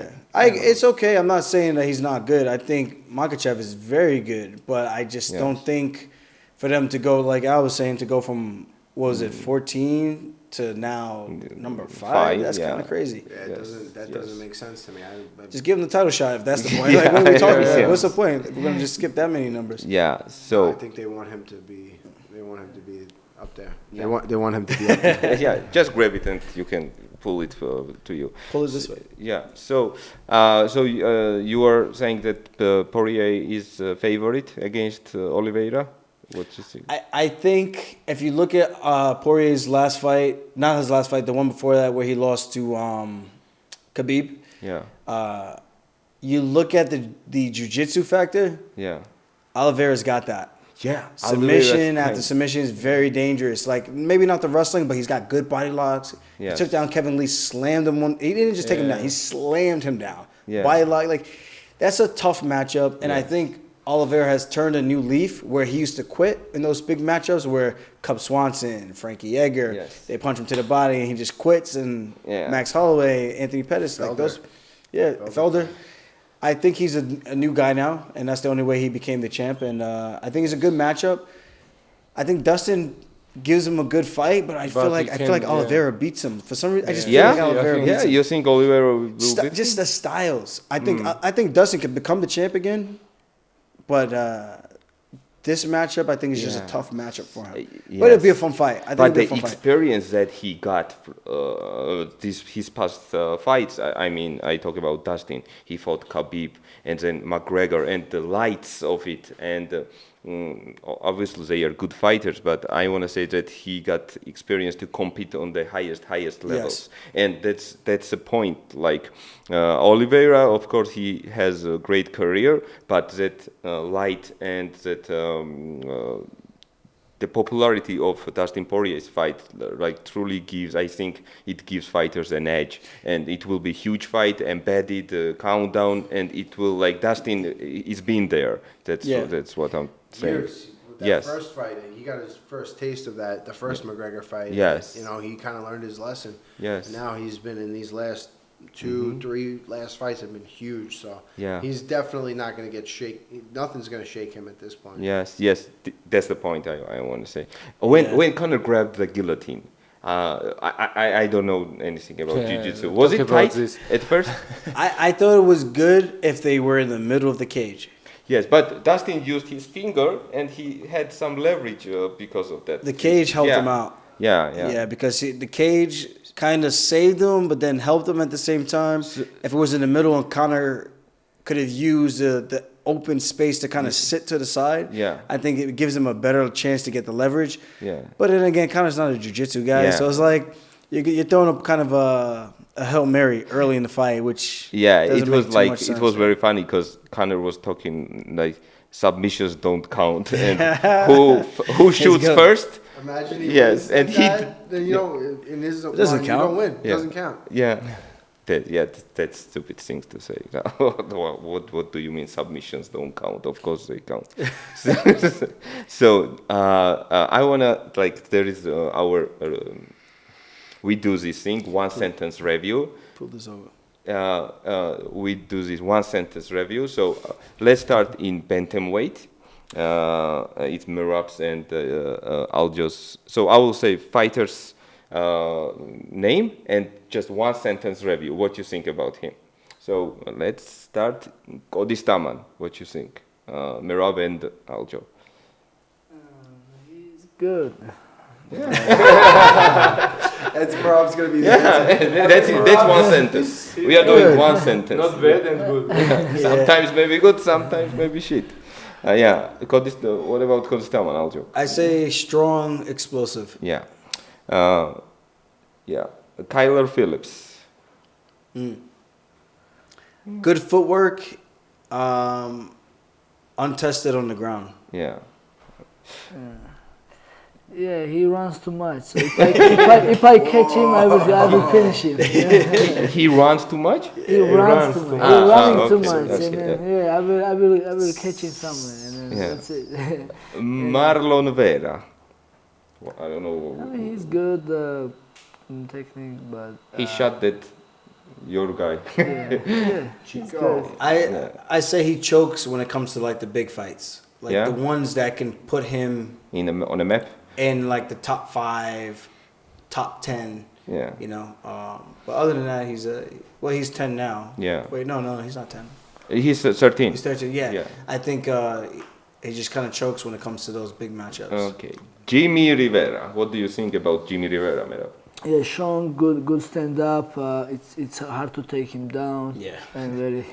It's okay. I'm not saying that he's not good. I think Makachev is very good, but I just don't think for them to go, like I was saying, to go from, what was it, 14 to now number 5? That's kind of crazy. Yeah, that doesn't make sense to me. Just give him the title shot if that's the point. Like, what are we talking about? What's the point? We're gonna just skip that many numbers. Yeah, so I think they want him to be. They want him to be up there. They want him to be up there. yeah, just grab it and you can pull it to you. Pull it this way. Yeah. So, you are saying that Poriya is favorite against Oliveira. What you think? I think if you look at Poirier's last fight, not his last fight, the one before that where he lost to Khabib. Yeah. You look at the jiu-jitsu factor. Yeah. Oliveira's got that. Yeah. Submission after submission is very dangerous. Like maybe not the wrestling, but he's got good body locks. Yes. He took down Kevin Lee, slammed him one. He didn't just take him down; he slammed him down. Yeah. Body lock, like that's a tough matchup, and I think Oliveira has turned a new leaf where he used to quit in those big matchups where Cub Swanson, Frankie Edgar, they punch him to the body and he just quits, and Max Holloway, Anthony Pettis, like those, Felder. I think he's a new guy now, and that's the only way he became the champ. And I think it's a good matchup. I think Dustin gives him a good fight, but I feel like Oliveira beats him for some reason. I just feel like Oliveira beats him. You think Oliveira will beat just the styles. I think Dustin could become the champ again, but this matchup I think is just a tough matchup for him. But it'll be a fun fight. I think but it'll be a the fun experience that he got his past fights. I mean, I talk about Dustin. He fought Khabib and then McGregor, and the lights of it, and obviously they are good fighters. But I want to say that he got experience to compete on the highest levels, and that's the point. Like Oliveira, of course, he has a great career, but that light and that the popularity of Dustin Poirier's fight, like, truly gives, I think it gives fighters an edge, and it will be huge fight, embedded countdown, and it will, like, Dustin is been there. That's what I'm saying. Years. That first fight, he got his first taste of that. The first McGregor fight. Yes. You know, he kind of learned his lesson. Yes. And now he's been in these last 3 last fights have been huge. So he's definitely not going to get nothing's going to shake him at this point. Yes. That's the point I want to say. When Conor grabbed the guillotine, I don't know anything about jiu-jitsu. Was it tight at first? I thought it was good if they were in the middle of the cage. Yes, but Dustin used his finger and he had some leverage because of that. The cage helped him out. Yeah, because the cage kind of saved him, but then helped him at the same time. If it was in the middle and Conor could have used the open space to kind of sit to the side, I think it gives him a better chance to get the leverage. Yeah. But then again, Conor's not a jiu-jitsu guy, so it's like you're throwing up kind of a Hail Mary early in the fight, which it was like it was very funny because Conor was talking like submissions don't count, and who shoots first. Imagine he wins and that, then, in his it doesn't count. You don't win. It doesn't count. That's stupid things to say. What do you mean submissions don't count? Of course they count. So I wanna, like, there is our we do this thing, one sentence review. Pull this over. We do this one sentence review. So let's start in bantamweight. It's Merab's and Aldo's. So I will say fighters' name and just one sentence review. What you think about him? So let's start. Kodistaman. What you think? Merab and Aldo. He's good. That's Merab's gonna be. That's one sentence. We are doing one sentence. Not bad and good. Sometimes maybe good, sometimes maybe shit. What about Kodistaman, Aldo? I say strong, explosive. Kyler Phillips. Good footwork, untested on the ground. Yeah, he runs too much. So if I catch him, I will finish him. Yeah. He runs too much? He runs too much. He's running too much. Okay, And then, I will catch him somewhere. And then that's it. Marlon Vera. Well, I don't know. I mean, he's good in technique, but He shot that your guy. yeah. Chico. I say he chokes when it comes to like the big fights, like Yeah? the ones that can put him On a map? in like the top 5, top 10. Yeah. You know, but other than that, he's 10 now. Yeah. Wait, no, he's not 10. He's 13. He's 13. Yeah. Yeah. I think he just kind of chokes when it comes to those big matchups. Okay. Jimmy Rivera. What do you think about Jimmy Rivera, Mera? Yeah, Sean, good stand up. It's hard to take him down. Yeah. And very.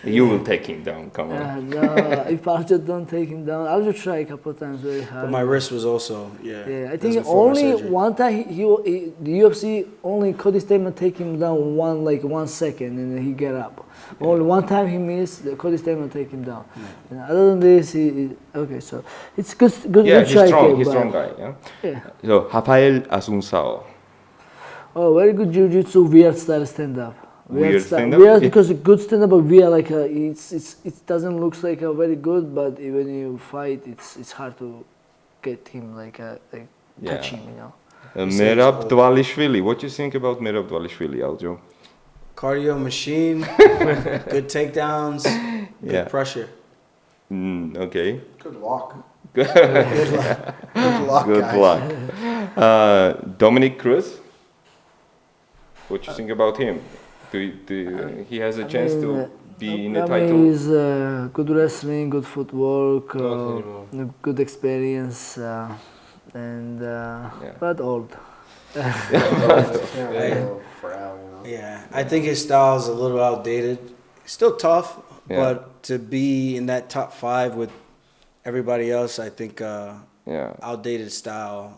You will take him down, come on. No, if Aldo don't take him down, I'll just try a couple of times very hard. But my wrist was also Yeah, I that's think before my only surgery. one time the UFC only Cody Stamen take him down 1 second and then he get up. Only one time he missed, the Cody Stamen take him down. And other than this, okay, so it's good. Yeah, good he's strong. but- He's strong guy. Yeah. Yeah. So Rafael Asuncao. Oh, very good jiu-jitsu, weird style stand-up. Weird style. stand-up? Weird Yeah. because a good stand-up, but weird like it doesn't look like a very good, but when you fight, it's hard to get him touch him, you know. Merav Dvalishvili. What do you think about Merav Dvalishvili, Aljo? Cardio machine, good takedowns, good Yeah. pressure. Okay. Good luck. Good Good luck, guys. luck. Dominic Cruz. What do you think about him? He has a chance to be in the title. He's good wrestling, good footwork, good experience, and but old. Yeah, I think his style is a little outdated. Still tough, Yeah. but to be in that top 5 with everybody else, I think outdated style.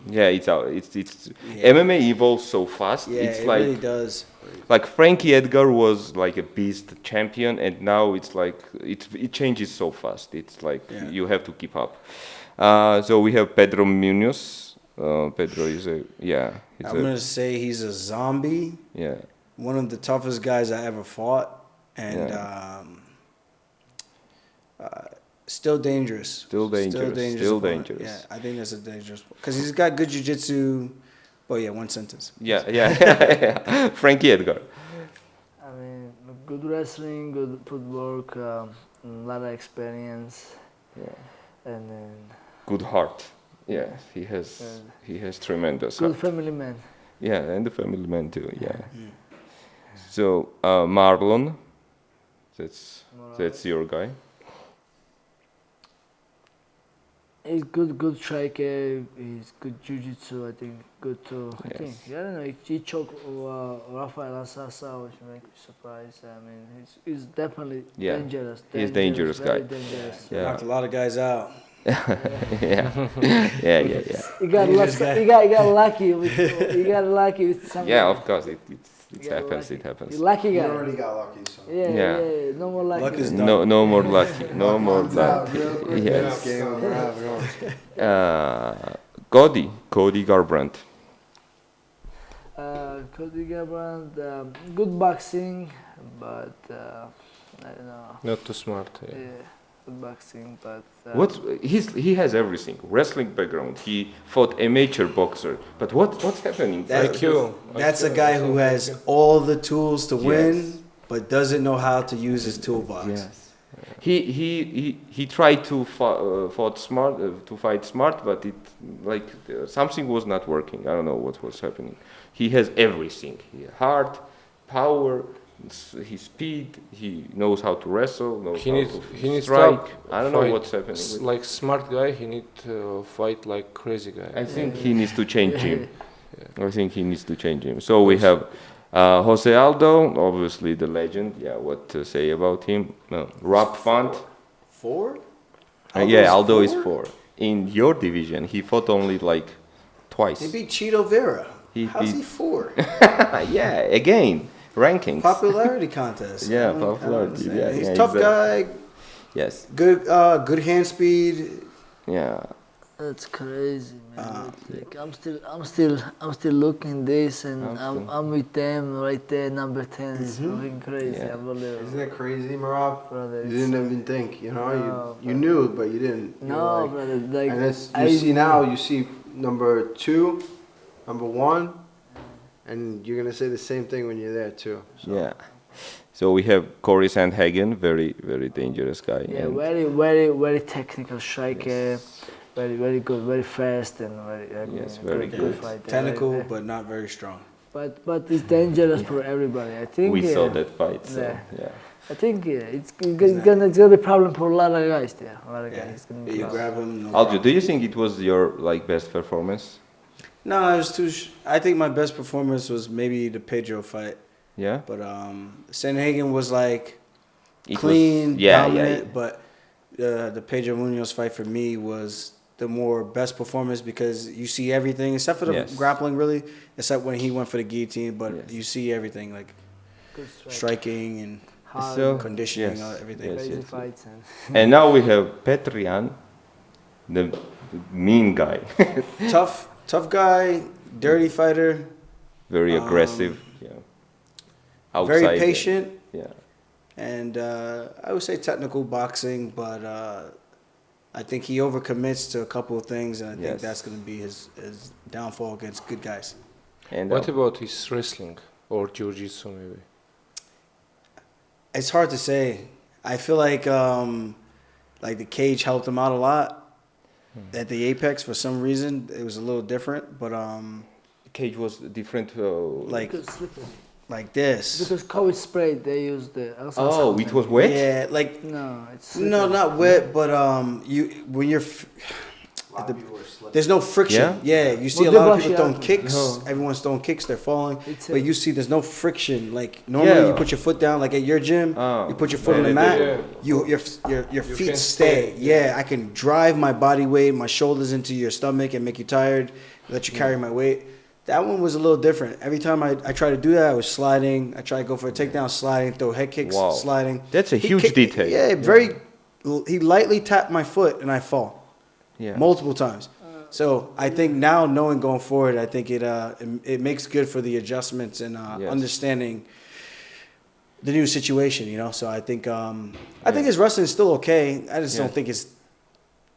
Yeah, it's out. It's Yeah. MMA evolves so fast. Yeah, It's it like really does. like Frankie Edgar was like a beast champion, and now it's like it changes so fast. It's like Yeah. you have to keep up. So we have Pedro Munoz. Pedro is he's I'm gonna say he's a zombie. yeah. One of the toughest guys I ever fought, and still dangerous. Still dangerous. Yeah, I think that's a dangerous because he's got good jiu-jitsu. Oh yeah, one sentence. Yeah. Frankie Edgar. I mean, good wrestling, good footwork, a lot of experience, and then Good heart. Yeah, he has tremendous good heart. family man. Yeah, and the family man too. Yeah. So Marlon, that's your guy. He's good striker. He's good jiu-jitsu. I think good too. I think I don't know. He choked Rafael Asasa, which makes me surprised. I mean, he's definitely dangerous. He's dangerous guy. Very dangerous. Yeah. Knocked a lot of guys out. yeah. He got lucky. He got lucky with something. Yeah, of course it happens. lucky. It happens. He's lucky You guy. already got lucky, so. Yeah. No more lucky. Luck is done. No more lucky. No more lucky. Yes. Yes. Cody Garbrandt. Cody Garbrandt, good boxing, but I don't know. Not too smart. Yeah, good boxing, but He has everything. Wrestling background. He fought amateur boxer. But what's happening? That's a guy who has all the tools to win, but doesn't know how to use his toolbox. Yes. He tried to fight smart, but something was not working. I don't know what was happening. He has everything. Heart, power, his speed. He knows how to wrestle. He needs strike. to I don't know what's happening. Like smart guy, he need to fight like crazy guy. I think he needs to change him. I think he needs to change him. So we have Jose Aldo, obviously the legend. Yeah, what to say about him? Rob Font. 4? Aldo is 4. In your division, he fought only twice. He beat Cheeto Vera. How's he 4? Yeah, again, rankings. Popularity contest. Yeah, I don't popularity. understand. Yeah, He's yeah, a tough guy. Yes. Good hand speed. Yeah. That's crazy, man. Like, I'm still looking this, and I'm with them right there, number 10. It's fucking crazy. Unbelievable. Isn't that crazy, Merav? Brother, You didn't even think, you know. No, you knew, but you didn't. No, brother. Like, and it's, you see now, you see number 2, number 1, and you're gonna say the same thing when you're there too. So. Yeah. So we have Corey Sandhagen, very dangerous guy. Yeah, very technical striker. Yes. Very good, very fast, and very good fighter. Technical, but not very strong. But it's dangerous for everybody. I think We saw that fight. So, yeah. I think it's gonna be a problem for a lot of guys there. A lot of guys. You grab him. No Aldo, problem. do you think it was your best performance? No, it was too. I think my best performance was maybe the Pedro fight. Yeah. But Sandhagen was like It clean, was, yeah, dominant. yeah. But the Pedro Munoz fight for me was the more best performance because you see everything except for the grappling, really, except when he went for the guillotine. But you see everything like striking and conditioning, everything. Crazy fights. And now we have Petrian, the mean guy. Tough guy, dirty fighter. Very aggressive. Yeah. Very patient. Yeah. And I would say technical boxing, but I think he overcommits to a couple of things, and I think that's going to be his downfall against good guys. And what about his wrestling or jiu-jitsu maybe? It's hard to say. I feel like the cage helped him out a lot. At the Apex, for some reason, it was a little different, but the cage was different. Like this. Because COVID spray, they used the. Oh, it was wet. Yeah, like no, it's not wet, but when you're. There's no friction. Yeah, you see a lot of people throwing kicks. Everyone's throwing kicks. They're falling, but you see there's no friction. Like normally, you put your foot down. Like at your gym, you put your foot on the mat. Your feet stay. Yeah, I can drive my body weight, my shoulders into your stomach and make you tired. Let you carry my weight. That one was a little different. Every time I tried to do that, I was sliding. I tried to go for a takedown, sliding, throw head kicks, sliding. That's a huge detail. Yeah, he lightly tapped my foot and I fall. Yeah. Multiple times. So I think now knowing going forward, I think it makes good for the adjustments and understanding the new situation, you know. So I think his wrestling is still okay. I just don't think it's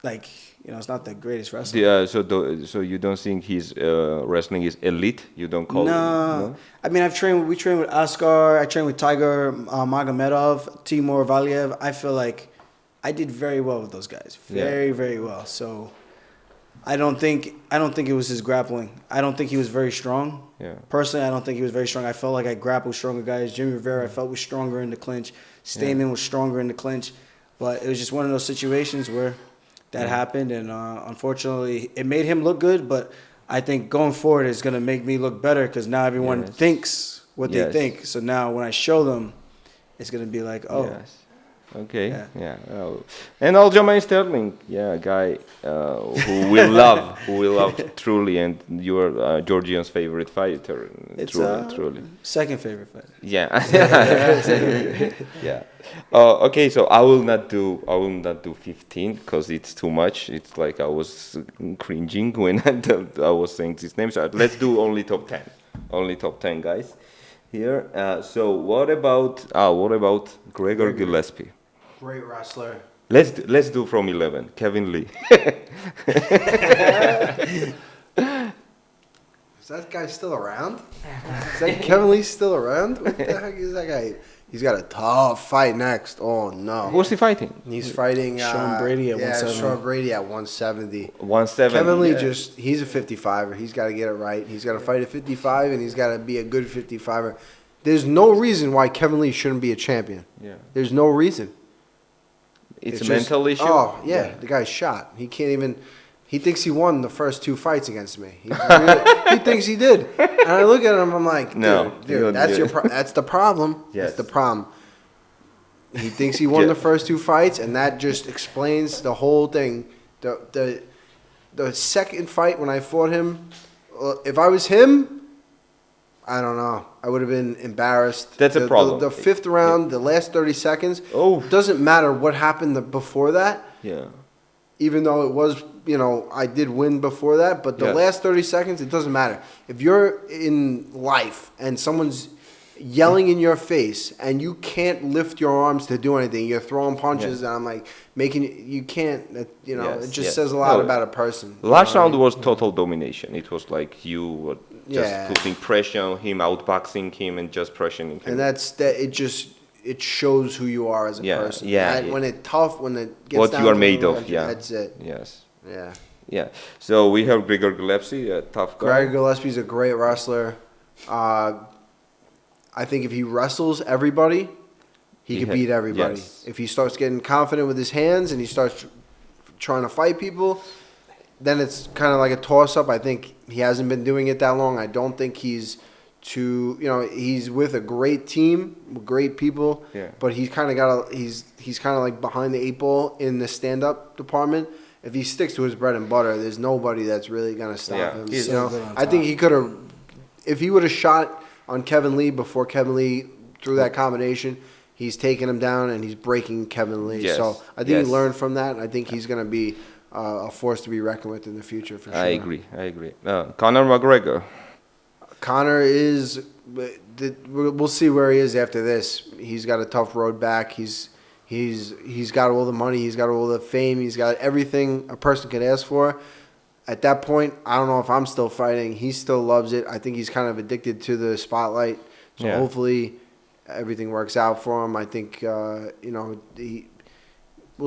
like, you know, it's not the greatest wrestling. Yeah, so you don't think his wrestling is elite? You don't call it? No. I mean, we trained with Askar. I trained with Tiger Magomedov, Timur Valiev. I feel like I did very well with those guys. Very, very well. So I don't think it was his grappling. I don't think he was very strong. Yeah. Personally, I don't think he was very strong. I felt like I grappled stronger guys. Jimmy Rivera, I felt was stronger in the clinch. Stamen was stronger in the clinch. But it was just one of those situations where that happened, and unfortunately, it made him look good. But I think going forward, it's going to make me look better because now everyone thinks what they think. So now when I show them, it's going to be like, oh. Yes. Okay, and Aljamain Sterling, a guy who will love truly, and you're Georgian's favorite fighter. It's truly. Second favorite fighter. Yeah. Yeah. Okay, so I will not do 15 because it's too much. It's like I was cringing when I was saying these names. So let's do only top 10. Only top 10 guys here. So what about Gregor Gillespie? Great wrestler. Let's do from 11. Kevin Lee. Is that guy still around? Is that Kevin Lee still around? What the heck is that guy? He's got a tough fight next. Oh no. Who's he fighting? He's fighting Sean Brady at 170. Sean Brady at 170. 170. Kevin Lee he's a 55er. He's got to get it right. He's got to fight at 55 and he's got to be a good 55er. There's no reason why Kevin Lee shouldn't be a champion. Yeah. There's no reason. It's a mental issue? Oh, yeah. The guy's shot. He can't even... He thinks he won the first 2 fights against me. He thinks he did. And I look at him, I'm like, dude, that's the problem. Yes. That's the problem. He thinks he won the first 2 fights, and that just explains the whole thing. The second fight when I fought him, if I was him... I don't know. I would have been embarrassed. That's a problem. The 5th round, the last 30 seconds, doesn't matter what happened before that. Yeah. even though it was, I did win before that, but the last 30 seconds, it doesn't matter. If you're in life and someone's yelling in your face and you can't lift your arms to do anything, you're throwing punches, and I'm like, you can't, it just says a lot about a person. Last round was total domination. It was like you were just putting pressure on him, outboxing him, and just pressuring him. And it shows who you are as a person. When it's tough, when it gets what down you are to made the of. ledge, Yeah, that's it. Yes. Yeah. So we have Grigor Gillespie, a tough guy. Greg Gillespie's a great wrestler. I think if he wrestles everybody, he can beat everybody. Yes. If he starts getting confident with his hands and he starts trying to fight people, then it's kind of like a toss-up. I think he hasn't been doing it that long. I don't think he's he's with a great team, with great people, but he's kind of he's kind of like behind the 8 ball in the stand-up department. If he sticks to his bread and butter, there's nobody that's really going to stop him. I think he could have, if he would have shot on Kevin Lee before Kevin Lee threw that combination, he's taking him down and he's breaking Kevin Lee. Yes. So I think he learned from that. And I think he's going to be a force to be reckoned with in the future for sure. I agree. Conor McGregor. Conor is, we'll see where he is after this. He's got a tough road back. He's got all the money. He's got all the fame. He's got everything a person could ask for. At that point, I don't know if I'm still fighting. He still loves it. I think he's kind of addicted to the spotlight. So hopefully everything works out for him. I think we'll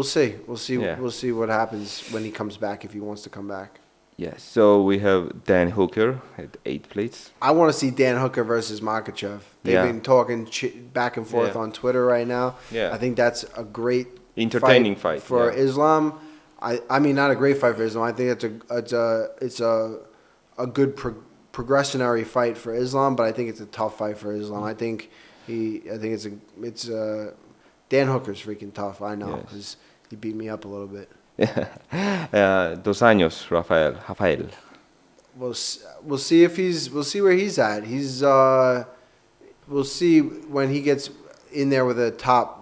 see. We'll see what happens when he comes back, if he wants to come back. Yes. So we have Dan Hooker at 8 plates. I want to see Dan Hooker versus Makachev. They've been talking back and forth on Twitter right now. I think that's a great entertaining fight for Islam. I mean, not a great fight for Islam. I think it's a good progressionary fight for Islam, but I think it's a tough fight for Islam. I think it's Dan Hooker's freaking tough. I know because he beat me up a little bit. 2 años, Rafael. We'll see we'll see where he's at. We'll see when he gets in there with a top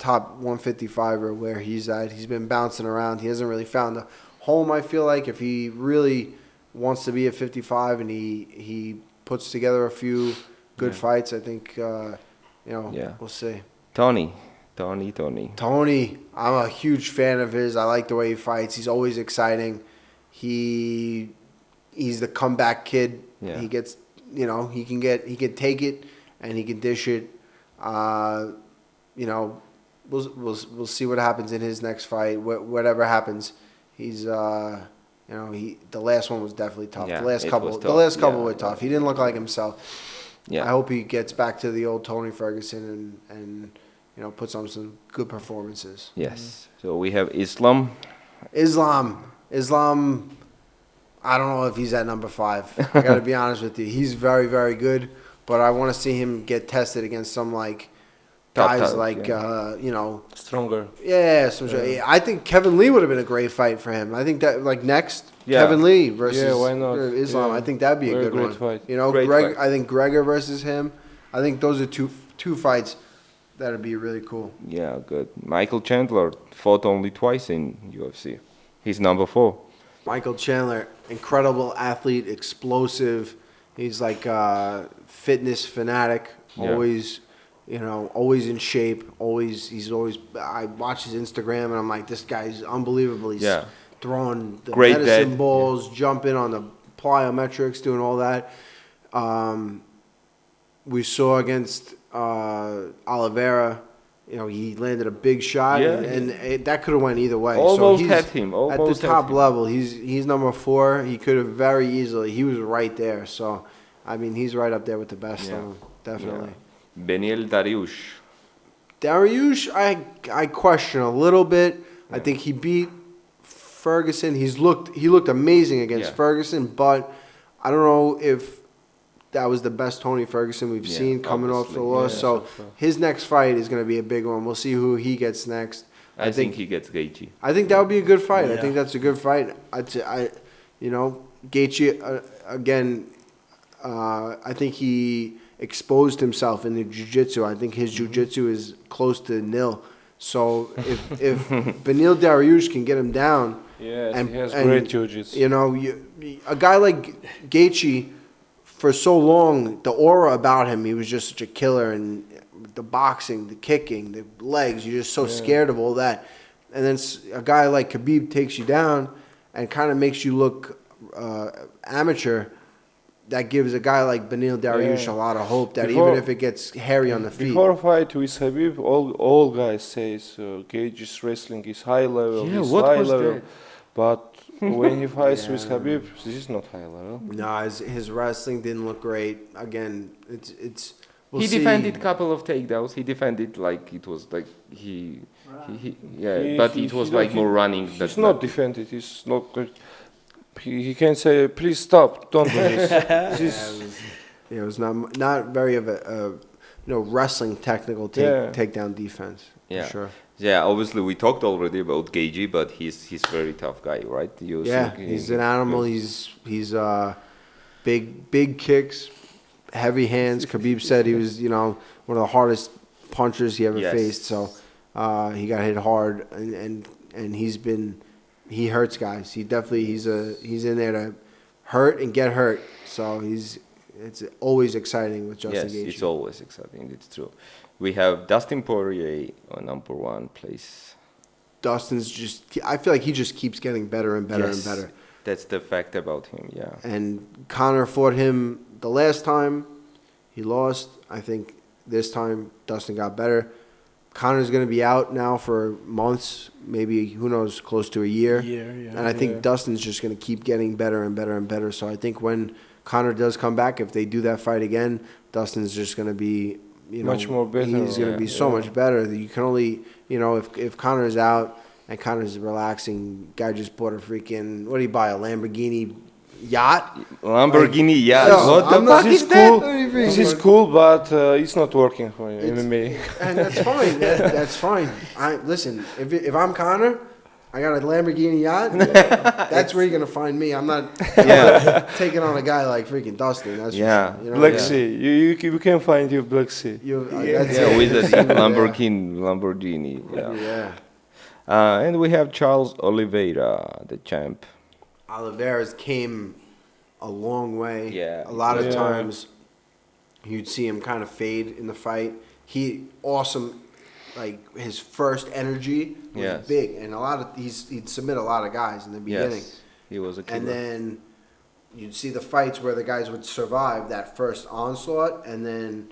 155 or where he's at. He's been bouncing around. He hasn't really found a home. I feel like if he really wants to be at 55 and he puts together a few good fights, I think we'll see. Tony, I'm a huge fan of his. I like the way he fights. He's always exciting. He's the comeback kid. He gets, he can take it and he can dish it. We'll see what happens in his next fight. Whatever happens, he's the last one was definitely tough. The last couple were tough. He didn't look like himself. I hope he gets back to the old Tony Ferguson and puts on some good performances. Yes. So we have Islam. I don't know if he's at number 5. I got to be honest with you. He's very, very good, but I want to see him get tested against some guys stronger. I think Kevin Lee would have been a great fight for him. I think that next Kevin Lee versus why not? Islam. I think that'd be a good great one. Fight. Fight. I think Gregor versus him. I think those are two fights that'd be really cool. Yeah, good. Michael Chandler fought only twice in UFC. He's number 4. Michael Chandler, incredible athlete, explosive. He's like a fitness fanatic. Always in shape. I watch his Instagram and I'm like, this guy's unbelievable. He's throwing the great medicine balls, jumping on the plyometrics, doing all that. We saw against Oliveira, he landed a big shot, and that could have went either way. Almost so had him. At the top level, he's number 4. He could have very easily. He was right there. So, I mean, he's right up there with the best of them, definitely. Beneil Dariush, I question a little bit. I think he beat Ferguson. He looked amazing against Ferguson, but I don't know if that was the best Tony Ferguson we've seen coming off the loss. So his next fight is going to be a big one. We'll see who he gets next. I think he gets Gaethje. I think that would be a good fight. I think that's a good fight. Gaethje again. I think he exposed himself in the jiu-jitsu. I think his jiu-jitsu is close to nil. So if Beneil Dariush can get him down, and he has great jiu-jitsu. You know, a guy like Gaethje, for so long, the aura about him, he was just such a killer, and the boxing, the kicking, the legs, you're just so scared of all that. And then a guy like Khabib takes you down and kind of makes you look amateur. That gives a guy like Beneil Dariush a lot of hope that even if it gets hairy on the feet. Before fight with Khabib, all guys say Gaethje's wrestling is high level, Yeah, is what high was level. that? But when he fights with Khabib, this is not high level. No, his wrestling didn't look great. Again, it's. We'll He see. defended couple of takedowns. He defended like it was like but it was like more running. He's not defended. He's not good. He can say, please stop, don't do this. It was not very of a wrestling technical takedown defense. Yeah, for sure. Yeah. Obviously, we talked already about Gaethje, but he's very tough guy, right? He's an animal. He's big kicks, heavy hands. Khabib said he was one of the hardest punchers he ever faced. So he got hit hard, and he hurts guys. He's in there to hurt and get hurt. So it's always exciting with Justin Gaethje. Yes, it's always exciting. It's true. We have Dustin Poirier on number 1 place. Dustin's I feel like he just keeps getting better and better and better. That's the fact about him, yeah. And Conor fought him the last time. He lost. I think this time Dustin got better. Conor's going to be out now for months, maybe, who knows, close to a year. And I think Dustin's just going to keep getting better and better and better. So I think when Conor does come back, if they do that fight again, Dustin's just going to be, much more better. He's going to be so much better. You can only, if Conor's out and Conor's relaxing, guy just bought a freaking, what did he buy, a Lamborghini yacht? Lamborghini yacht. What the fuck is cool. that? This is cool, but it's not working for you, MMA. And that's fine. That's fine. Listen, if I'm Conor, I got a Lamborghini yacht. That's where you're gonna find me. I'm not taking on a guy like freaking Dustin. That's Black Sea. You can find you Black Sea. With a Lamborghini. And we have Charles Oliveira, the champ. Oliveira's came a long way. Yeah. A lot of times you'd see him kind of fade in the fight. Awesome, like his first energy was big, and he'd submit a lot of guys in the beginning. Yes, he was a killer. And then you'd see the fights where the guys would survive that first onslaught, and then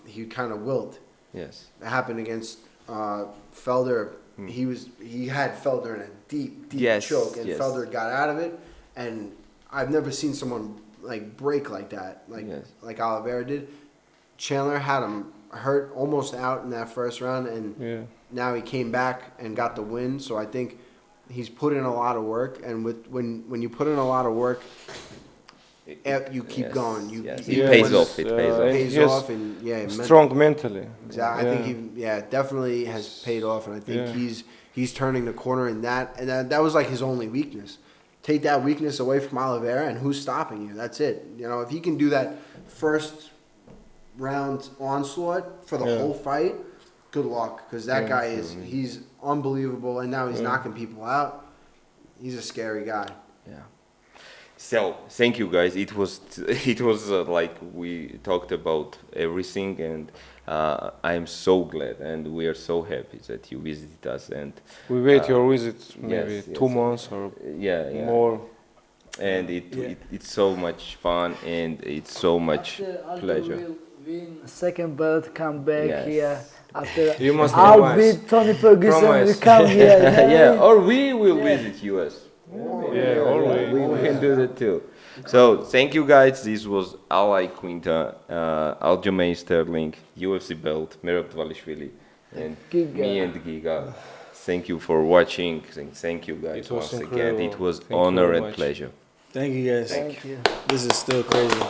he'd kind of wilt. Yes. It happened against Felder. He had Felder in a deep choke, and Felder got out of it. And I've never seen someone like break like that, like Oliveira did. Chandler had him hurt, almost out in that first round, and now he came back and got the win. So I think he's put in a lot of work, and when you put in a lot of work, you keep going. It pays off. It pays off. And strong mentally. Exactly. I think he definitely has paid off, and I think he's turning the corner in that. And that was like his only weakness. Take that weakness away from Oliveira, and who's stopping you? That's it. If he can do that first round onslaught for the whole fight, good luck, because that guy he's unbelievable, and now he's knocking people out. He's a scary guy. Yeah. So thank you guys. It was like we talked about everything, and I am so glad, and we are so happy that you visited us. And we wait your visit maybe 2 months or more. And it's so much fun, and it's so much pleasure. Will win second belt, come back here. After you must I'll beat Tony Ferguson. We come here. Or we will visit US. We can do that too. So thank you guys. This was aiquinta, Aljamain Sterling, UFC belt, Merab Dvalishvili, and me and Giga. Thank you for watching. Thank you guys once again. It was honor and pleasure. Thank you guys. Thank you. This is still crazy.